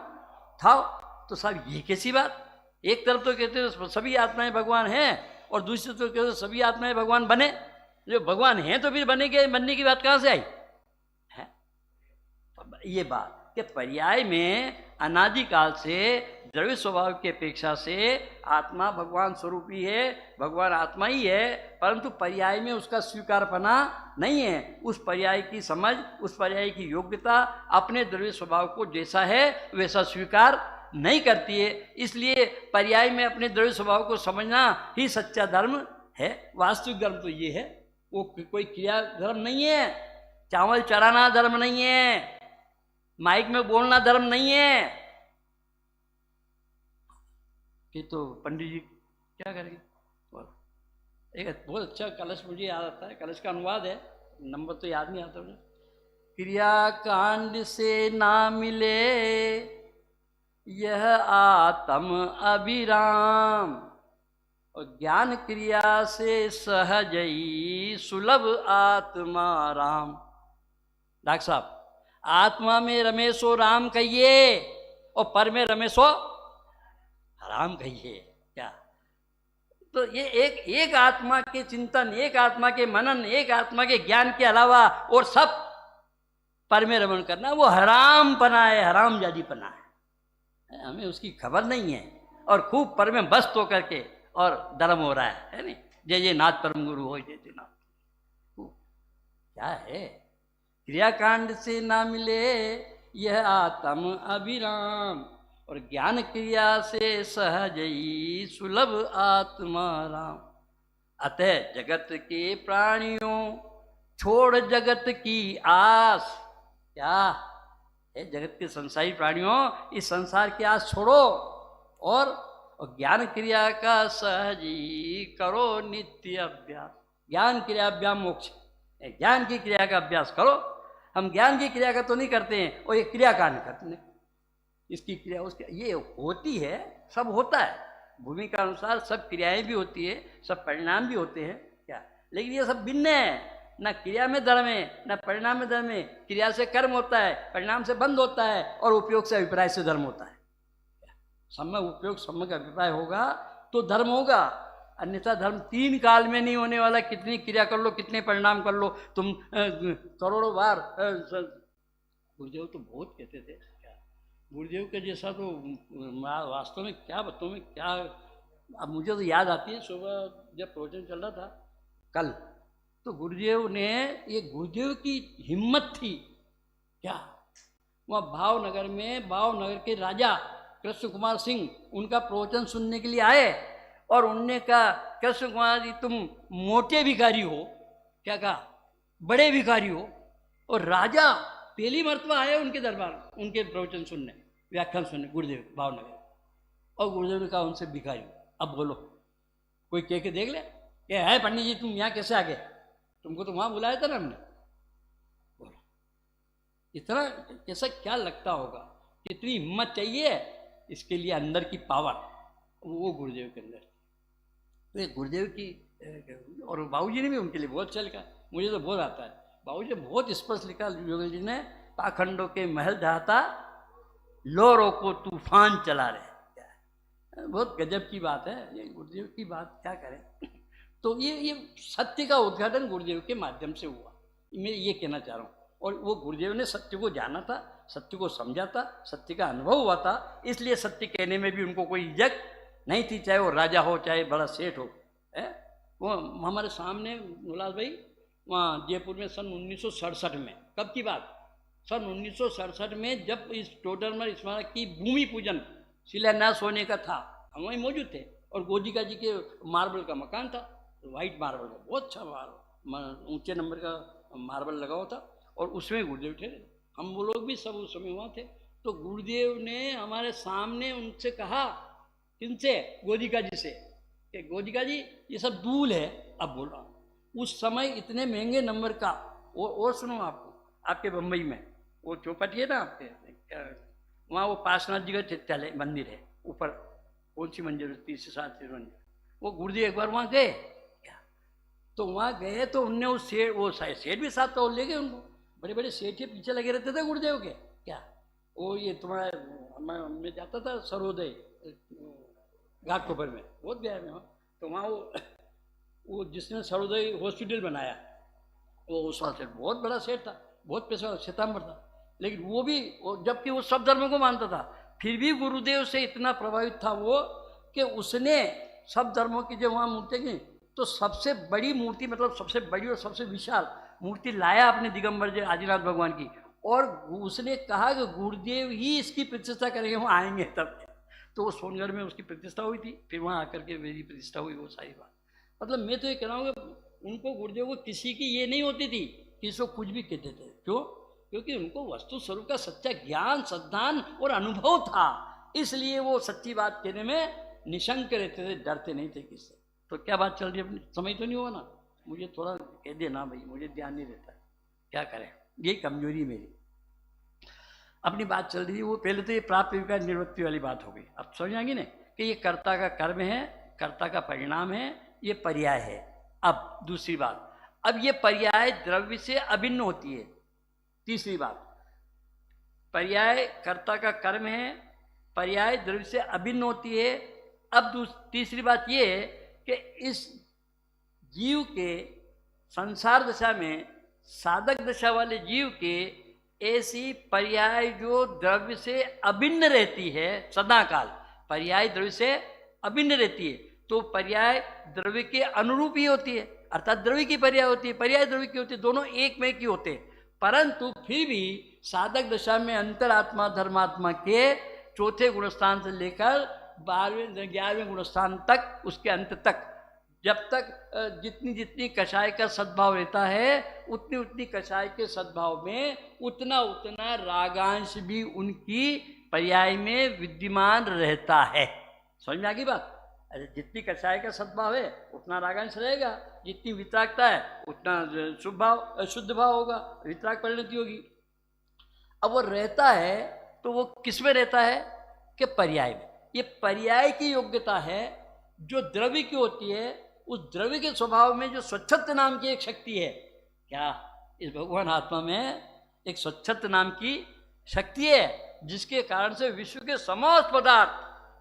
थाओ। तो साहब ये कैसी बात? एक तरफ तो कहते हैं सभी आत्माएं भगवान हैं, और दूसरी तरफ कहते सभी आत्माएं भगवान बने। जो भगवान हैं तो फिर बनने की बात कहाँ से आई है? ये बात कि पर्याय में अनादिकाल से द्रव्य स्वभाव की अपेक्षा से आत्मा भगवान स्वरूप ही है, भगवान आत्मा ही है, परंतु पर्याय में उसका स्वीकारपना नहीं है। उस पर्याय की समझ, उस पर्याय की योग्यता अपने द्रव्य स्वभाव को जैसा है वैसा स्वीकार नहीं करती है। इसलिए पर्याय में अपने द्रव्य स्वभाव को समझना ही सच्चा धर्म है। वास्तविक धर्म तो ये है, वो कोई क्रिया धर्म नहीं है। चावल चढ़ाना धर्म नहीं है, माइक में बोलना धर्म नहीं है। कि तो पंडित जी क्या करेंगे? एक बहुत अच्छा कलश मुझे याद आता है, कलश का अनुवाद है, नंबर तो याद नहीं आता मुझे। क्रिया कांड से ना मिले यह आत्म अभिराम, और ज्ञान क्रिया से सहजई सुलभ आत्मा राम। डॉक्टर साहब, आत्मा में रमेशो राम कहिए और पर में रमेशो राम कहिए। क्या? तो ये एक आत्मा के चिंतन, एक आत्मा के मनन, एक आत्मा के ज्ञान के अलावा और सब पर में रमन करना, वो हराम पना है, हराम जादी पना है। हमें उसकी खबर नहीं है, और खूब पर में बस्त होकर के और धर्म हो रहा है नहीं? जय जय नाथ परम गुरु हो, जय जय नाथ। क्या है? क्रियाकांड से ना मिले यह आत्म अभिराम, और ज्ञान क्रिया से सहजई सुलभ आत्मा राम। अतः जगत के प्राणियों छोड़ जगत की आस। क्या है? जगत के संसारी प्राणियों, इस संसार की आस छोड़ो, और ज्ञान क्रिया का सहजी करो नित्य अभ्यास। ज्ञान क्रिया अभ्याम मोक्ष, ज्ञान की क्रिया का अभ्यास करो। हम ज्ञान की क्रिया का तो नहीं करते हैं, और ये क्रिया कांड करते हैं। इसकी क्रिया उसकी ये होती है, सब होता है भूमि का अनुसार, सब क्रियाएं भी होती है, सब परिणाम भी होते हैं। क्या? लेकिन ये सब भिन्न है। न क्रिया में धर्म है, न परिणाम में धर्म है। क्रिया से कर्म होता है, परिणाम से बंध होता है, और उपयोग से अभिप्राय से धर्म होता है। समय उपयोग समय का अभिप्राय होगा तो धर्म होगा, अन्यथा धर्म 3 काल में नहीं होने वाला। कितनी क्रिया कर लो, कितने परिणाम कर लो तुम, करोड़ों बार। गुरुदेव तो बहुत कहते थे, क्या गुरुदेव के जैसा तो वास्तव में क्या बताऊँ मैं, क्या। अब मुझे तो याद आती है, सुबह जब प्रवचन चल रहा था कल, तो गुरुदेव ने, ये गुरुदेव की हिम्मत थी क्या। वहाँ भावनगर में, भावनगर के राजा कृष्ण कुमार सिंह उनका प्रवचन सुनने के लिए आए, और उनने कहा, कृष्ण कुमार जी तुम मोटे भिखारी हो, क्या कहा, बड़े भिखारी हो। और राजा पहली मर्तबा आए उनके दरबार, उनके प्रवचन सुनने, व्याख्यान सुनने, गुरुदेव भावनगर। और गुरुदेव ने कहा उनसे, भिखारी हो, अब बोलो, कोई कह के देख ले, क्या है पंडित जी तुम यहाँ कैसे आ गए, तुमको तो वहाँ बुलाया था ना हमने। बोलो, इतना कैसा, क्या लगता होगा, कितनी हिम्मत चाहिए इसके लिए, अंदर की पावर वो गुरुदेव के अंदर। तो ये गुरुदेव की, और बाबूजी ने भी उनके लिए बहुत अच्छा लिखा, मुझे तो बहुत आता है। बाबूजी ने बहुत स्पष्ट लिखा, योगेंद्र जी ने, पाखंडों के महल ढहाता, लोरों को तूफान चला रहे। बहुत गजब की बात है ये, गुरुदेव की बात क्या करें। तो ये सत्य का उद्घाटन गुरुदेव के माध्यम से हुआ, मैं ये कहना चाह रहा हूँ। और वो गुरुदेव ने सत्य को जाना था, सत्य को समझा था, सत्य का अनुभव हुआ था, इसलिए सत्य कहने में भी उनको कोई इज्जत नहीं थी, चाहे वो राजा हो चाहे बड़ा सेठ हो। है वो हमारे सामने गुलाल भाई, वहाँ जयपुर में सन 1967 में, कब की बात, सन 1967 में, जब इस टोडरमल स्मारक की भूमि पूजन शिलान्यास होने का था, हम वहीं मौजूद थे। और गोजिका जी के मार्बल का मकान था, वाइट मार्बल का, बहुत अच्छा मार्बल, ऊंचे नंबर का मार्बल लगा हुआ था, और उसमें गुरुदेव थे। हम वो लोग भी सब उस समय वहाँ थे। तो गुरुदेव ने हमारे सामने उनसे कहा, किनसे, गोजिका जी से, कि गोजिका जी ये सब दूल है। अब बोल रहा हूँ, उस समय इतने महंगे नंबर का, और सुनो आपको, आपके बम्बई में वो चौपाटी है ना आपके, वहाँ वो पार्श्वनाथ जी का चित्रालय मंदिर है, ऊपर कौन सी मंजिल, 3 से 7 मंजिल। वो गुरुदेव एक बार वहाँ गए क्या, तो वहाँ गए तो उनने उस सेठ, वो सेठ भी साथ तो ले गए उनको, बड़े बड़े सेठ के पीछे लगे रहते थे गुरुदेव के क्या। वो ये तुम्हारा, मैं जाता था सर्वोदय घाटकोपर में, बहुत गया मैं वहाँ। तो वहाँ वो जिसने सर्वोदय हॉस्पिटल बनाया, वो उस वहाँ से बहुत बड़ा सेठ था, बहुत पैसा, श्वेतांबर था। लेकिन वो भी, जबकि वो सब धर्मों को मानता था, फिर भी गुरुदेव से इतना प्रभावित था वो, कि उसने सब धर्मों की जब वहाँ मूर्ति की, तो सबसे बड़ी मूर्ति, मतलब सबसे बड़ी और सबसे विशाल मूर्ति लाया अपने दिगंबर जी आदिनाथ भगवान की, और उसने कहा कि गुरुदेव ही इसकी प्रतिष्ठा करेंगे, वो आएंगे तब। तो वो सोनगढ़ में उसकी प्रतिष्ठा हुई थी, फिर वहाँ आकर के मेरी प्रतिष्ठा हुई, वो सारी बात। मतलब मैं तो ये कह रहा हूँ कि उनको, गुरुदेव को किसी की ये नहीं होती थी कि इसको कुछ भी कहते थे। क्यों? क्योंकि उनको वस्तु स्वरूप का सच्चा ज्ञान, श्रद्धान और अनुभव था, इसलिए वो सच्ची बात कहने में निशंक रहते थे, डरते नहीं थे किससे। तो क्या बात चल रही है, अपनी समझ तो नहीं हुआ ना, मुझे थोड़ा कह देना भाई, मुझे ध्यान नहीं रहता, क्या करें, ये कमजोरी मेरी। अपनी बात चल रही है, वो पहले तो ये प्राप्त विकार निवृत्ति वाली बात हो गई। अब समझ आएंगे ना कि ये कर्ता का कर्म है, कर्ता का परिणाम है, ये पर्याय है। अब दूसरी बात, अब ये पर्याय द्रव्य से अभिन्न होती है। तीसरी बात, पर्याय कर्ता का कर्म है, पर्याय द्रव्य से अभिन्न होती है। अब तीसरी बात ये है कि इस जीव के संसार दशा में, साधक दशा वाले जीव के, ऐसी पर्याय जो द्रव्य से अभिन्न रहती है सदाकाल, पर्याय द्रव्य से अभिन्न रहती है, तो पर्याय द्रव्य के अनुरूप ही होती है, अर्थात द्रव्य की पर्याय होती है, पर्याय द्रव्य की होती है, दोनों एक में की होते हैं। परंतु फिर भी साधक दशा में अंतरात्मा धर्मात्मा के चौथे गुणस्थान से लेकर 12वें 11वें गुणस्थान तक, उसके अंत तक, जब तक जितनी जितनी कषाय का सद्भाव रहता है, उतनी उतनी कषाय के सद्भाव में उतना उतना रागांश भी उनकी पर्याय में विद्यमान रहता है। समझ में आ गई बात? अरे जितनी कषाय का सद्भाव है उतना रागांश रहेगा, जितनी वितरागता है उतना शुद्ध भाव होगा, वितराग परिणति होगी। अब वो रहता है तो वो किस में रहता है कि पर्याय में। ये पर्याय की योग्यता है जो द्रव्य की होती है। उस द्रव्य के स्वभाव में जो स्वच्छत्व नाम की एक शक्ति है, क्या इस भगवान आत्मा में एक स्वच्छत्व नाम की शक्ति है, जिसके कारण से विश्व के समस्त पदार्थ,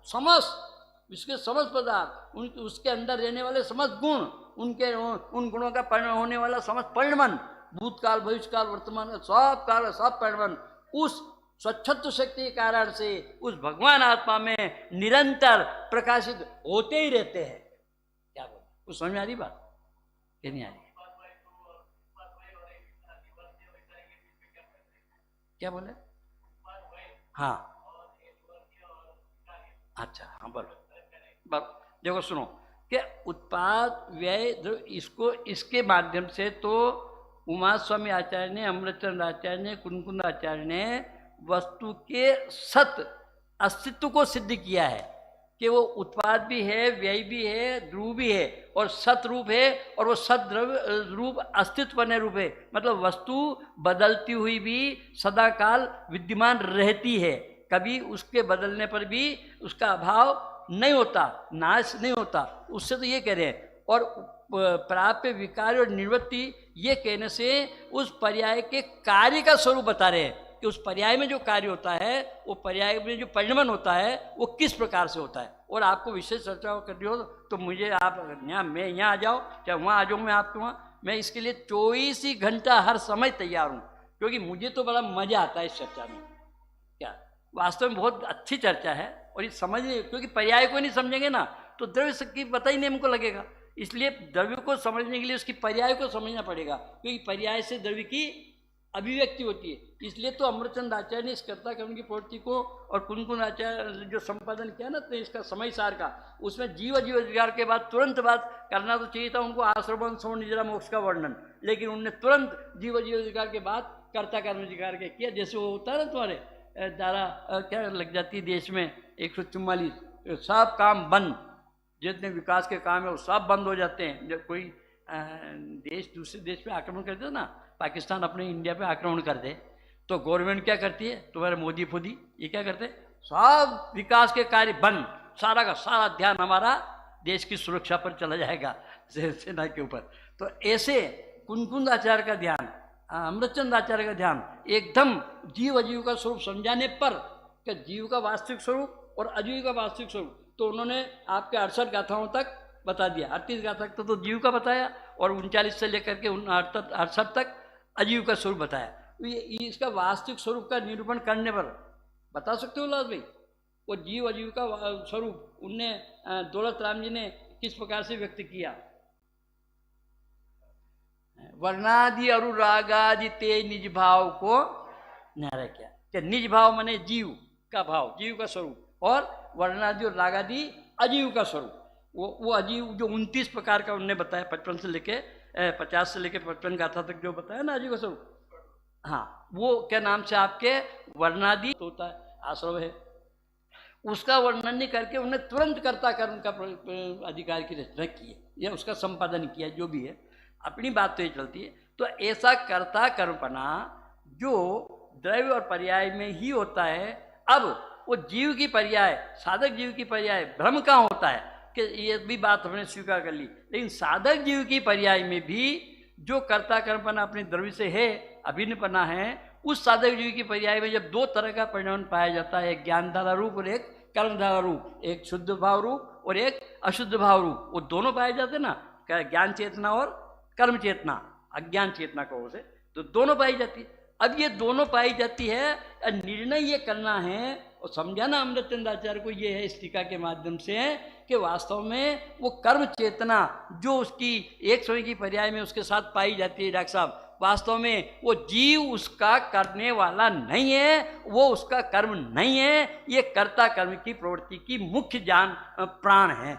समस्त उसके समस्त पदार्थ, उनके उसके अंदर रहने वाले समस्त गुण, उनके उन गुणों का परिणाम होने वाला समस्त परिणमन, भूतकाल भविष्यकाल वर्तमान सब काल सब परिणमन उस स्वच्छत्व शक्ति के कारण से उस भगवान आत्मा में निरंतर प्रकाशित होते ही रहते हैं। क्या बोल, कुछ समझ में आ रही बात कि नहीं आ रही? क्या बोले? हाँ अच्छा, हाँ बोलो। देखो सुनो कि उत्पाद व्यय इसको इसके माध्यम से तो उमा स्वामी आचार्य ने, अमृतचंद्र आचार्य ने, कुनकुंद आचार्य ने वस्तु के सत अस्तित्व को सिद्ध किया है कि वो उत्पाद भी है, व्यय भी है, ध्रुव भी है और सत रूप है, और वो सत द्रव्य रूप अस्तित्व बने रूप है। मतलब वस्तु बदलती हुई भी सदा काल विद्यमान रहती है, कभी उसके बदलने पर भी उसका अभाव नहीं होता, नाश नहीं होता। उससे तो ये कह रहे हैं। और प्राप्य विकार और निवृत्ति ये कहने से उस पर्याय के कार्य का स्वरूप बता रहे हैं कि उस पर्याय में जो कार्य होता है, वो पर्याय में जो परिणमन होता है वो किस प्रकार से होता है। और आपको विशेष चर्चा करनी हो तो मुझे आप यहाँ, मैं यहाँ आ जाओ चाहे वहाँ आ जाऊँ, मैं आपके वहाँ, मैं इसके लिए 24 ही घंटा हर समय तैयार हूँ, क्योंकि मुझे तो बड़ा मजा आता है इस चर्चा में। क्या वास्तव में बहुत अच्छी चर्चा है, और ये समझने, क्योंकि पर्याय को नहीं समझेंगे ना तो द्रव्य की पता ही नहीं हमको लगेगा। इसलिए द्रव्य को समझने के लिए उसकी पर्याय को समझना पड़ेगा, क्योंकि पर्याय से द्रव्य की अभिव्यक्ति होती है। इसलिए तो अमृतचंद आचार्य ने इस कर्ता कर्म की प्रवृत्ति को और कुनकुन आचार्य जो संपादन किया ना तो इसका समय सार का, उसमें जीव अधिकार के बाद तुरंत बात करना तो चाहिए था उनको, आश्रम सौण निजरा मोक्ष का वर्णन, लेकिन उनने तुरंत जीव अधिकार के बाद कर्ता कर्म अधिकार के किया। जैसे वो होता है ना तुम्हारे धारा क्या लग जाती है देश में 144, सब काम बंद, जितने विकास के काम है वो सब बंद हो जाते हैं। जब कोई देश दूसरे देश पे आक्रमण करते हो ना, पाकिस्तान अपने इंडिया पे आक्रमण कर दे तो गवर्नमेंट क्या करती है, तुम्हारे मोदी फुदी ये क्या करते हैं, सब विकास के कार्य बंद, सारा का सारा ध्यान हमारा देश की सुरक्षा पर चला जाएगा, सेना के ऊपर। तो ऐसे कुनकुंद आचार्य का ध्यान, अमृतचंद आचार्य का ध्यान एकदम जीव अजीव का स्वरूप समझाने पर, कि जीव का वास्तविक स्वरूप और अजीव का वास्तविक स्वरूप, तो उन्होंने आपके 68 गाथाओं तक बता दिया। 38 गाथा तक तो जीव का बताया और 39 से लेकर के 68 तक अजीव का स्वरूप बताया। ये इसका वास्तविक स्वरूप का निरूपण करने पर बता सकते हो लाल भाई, वो जीव अजीव का स्वरूप उनने दौलत राम जी ने किस प्रकार से व्यक्त किया। वर्णादि अनुरागादि ते निज भाव को न्यारा किया, कि निज भाव माने जीव का भाव, जीव का स्वरूप, और वर्णादि और रागादि अजीव का स्वरूप। वो अजीव जो 29 प्रकार का उन्होंने बताया, 55 से लेके 50 से लेके 55 गाथा तक जो बताया ना अजीव का स्वरूप, हाँ वो क्या नाम से आपके वर्णादि होता है, आश्रम है, उसका वर्णन नहीं करके उन्हें तुरंत कर्ता कर्म का अधिकार की रचना की है या उसका संपादन किया, जो भी है अपनी बात तो ये चलती है। तो ऐसा कर्ता कर्मपना जो द्रव्य और पर्याय में ही होता है, अब वो जीव की पर्याय, साधक जीव की पर्याय भ्रम कहाँ होता है, कि ये भी बात हमने स्वीकार कर ली, लेकिन साधक जीव की पर्याय में भी जो कर्ता कर्मपना अपनी द्रव्य से है, अभिन्नपना है, उस साधक जीव की पर्याय में जब दो तरह का परिणाम पाया जाता है, एक ज्ञानधारा रूप और एक कर्मधारा रूप, एक शुद्ध भाव रूप और एक अशुद्ध भाव रूप, वो दोनों पाए जाते हैं ना, ज्ञान चेतना और कर्म चेतना, अज्ञान चेतना को से, तो दोनों पाई जाती है। अब ये दोनों पाई जाती है, निर्णय ये करना है और समझाना अमृतचंद आचार्य को ये है इस टीका के माध्यम से कि वास्तव में वो कर्म चेतना जो उसकी एक समय की पर्याय में उसके साथ पाई जाती है, डॉक्टर साहब वास्तव में वो जीव उसका करने वाला नहीं है, वो उसका कर्म नहीं है, ये कर्ता कर्म की प्रवृत्ति की मुख्य जान प्राण है।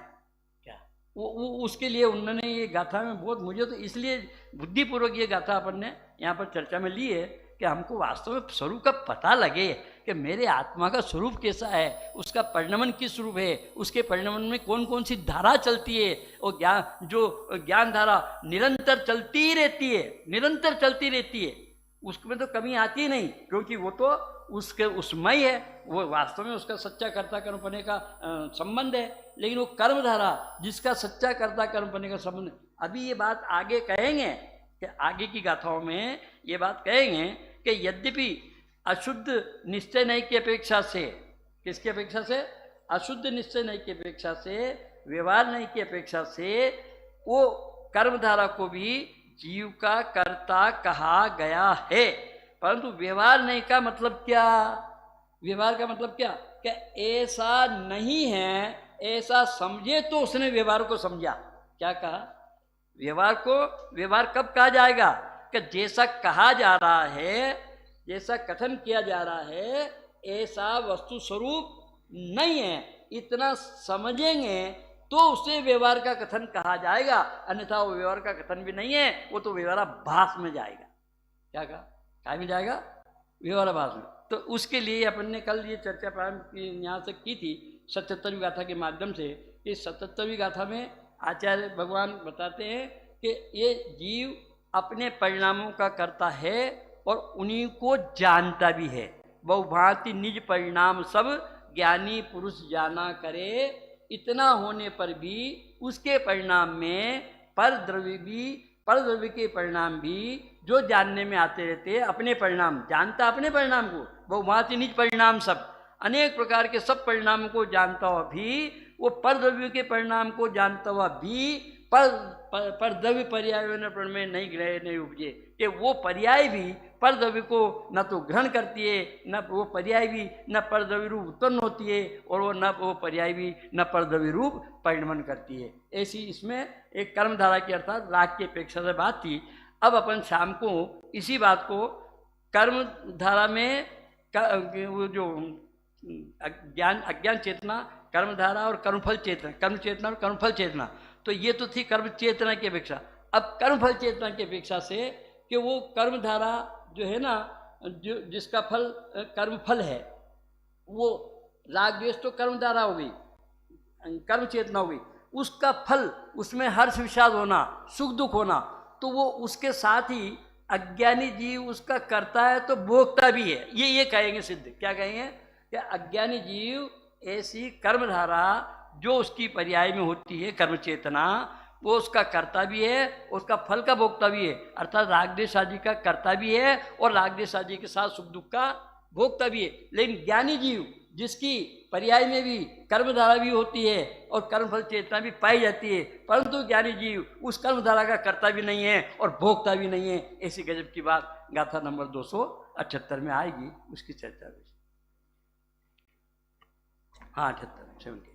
क्या वो उसके लिए उन्होंने ये गाथा में बहुत, मुझे तो इसलिए बुद्धिपूर्वक ये गाथा अपन ने यहाँ पर चर्चा में ली है कि हमको वास्तव में स्वरूप का पता लगे कि मेरे आत्मा का स्वरूप कैसा है, उसका परिणमन किस स्वरूप है, उसके परिणमन में कौन कौन सी धारा चलती है, और ज्ञान जो ज्ञान धारा निरंतर चलती रहती है, निरंतर चलती रहती है, उसमें तो कमी आती नहीं, क्योंकि वो तो उसके उसमय है, वो वास्तव में उसका सच्चा कर्ता कर्मपने का संबंध है। लेकिन वो कर्मधारा जिसका सच्चा कर्ता कर्मपने का संबंध, अभी ये बात आगे कहेंगे कि आगे की गाथाओं में ये बात कहेंगे कि यद्यपि अशुद्ध निश्चय नहीं की अपेक्षा से, किसकी अपेक्षा से, अशुद्ध निश्चय नहीं की अपेक्षा से, व्यवहार नहीं की अपेक्षा से वो कर्मधारा को भी जीव का कर्ता कहा गया है। परंतु व्यवहार नहीं का मतलब क्या? व्यवहार का मतलब क्या? क्या ऐसा नहीं है, ऐसा समझे तो उसने व्यवहार को समझा। क्या कहा? व्यवहार को व्यवहार कब कहा जाएगा? कि जैसा कहा जा रहा है, जैसा कथन किया जा रहा है, ऐसा वस्तु स्वरूप नहीं है, इतना समझेंगे तो उसे व्यवहार का कथन कहा जाएगा। अन्यथा वो व्यवहार का कथन भी नहीं है, वो तो व्यवहाराभास में जाएगा। क्या कहा? क्या में जाएगा? व्यवहाराभास में। तो उसके लिए अपन ने कल ये चर्चा प्रारंभ यहाँ से की थी 77वीं गाथा के माध्यम से। इस 77वीं गाथा में आचार्य भगवान बताते हैं कि ये जीव अपने परिणामों का करता है और उन्हीं को जानता भी है। बहुभांति निज परिणाम सब ज्ञानी पुरुष जाना करे, इतना होने पर भी उसके परिणाम में परद्रव्य के परिणाम भी जो जानने में आते रहते हैं, अपने परिणाम जानता, अपने परिणाम को बहुभांति निज परिणाम सब, अनेक प्रकार के सब परिणामों को जानता हुआ भी, वो परद्रव्य के परिणाम को जानता हुआ भी परद्रव्य पर्याय में नहीं ग्रह नहीं उपजे, कि वो पर्याय भी परद्रव्य को न तो ग्रहण करती है, न वो पर्याय भी न परद्रव्य रूप उत्पन्न होती है, और वो न वो पर्याय भी न परद्रव्य रूप परिणमन करती है। ऐसी इसमें एक कर्मधारा की अर्थात राग की अपेक्षा से बात थी। अब अपन शाम को इसी बात को कर्मधारा में वो जो अज्ञान चेतना, कर्मधारा और कर्मफल चेतना, कर्म चेतना और कर्मफल चेतना, तो ये तो थी कर्म चेतना की अपेक्षा। अब कर्मफल चेतना की अपेक्षा से कि वो कर्मधारा जो है ना, जो जिसका फल कर्मफल है, वो राग द्वेष तो कर्मधारा हो गई, कर्म चेतना हो गई, उसका फल उसमें हर्ष विषाद होना, सुख दुख होना, तो वो उसके साथ ही अज्ञानी जीव उसका करता है तो भोगता भी है। ये कहेंगे सिद्ध। क्या कहेंगे? कि अज्ञानी जीव ऐसी कर्मधारा जो उसकी पर्याय में होती है कर्म चेतना, वो उसका कर्ता भी है, उसका फल का भोगता भी है। अर्थात राग द्वेष आदि का कर्ता भी है और राग द्वेष आदि के साथ सुख दुख का भोगता भी है। लेकिन ज्ञानी जीव जिसकी पर्याय में भी कर्मधारा भी होती है और कर्मफल चेतना भी पाई जाती है, परंतु ज्ञानी जीव उस कर्मधारा का कर्ता भी नहीं है और भोगता भी नहीं है। ऐसी गजब की बात गाथा नंबर 278 में आएगी, उसकी चर्चा भी। हाँ 78 70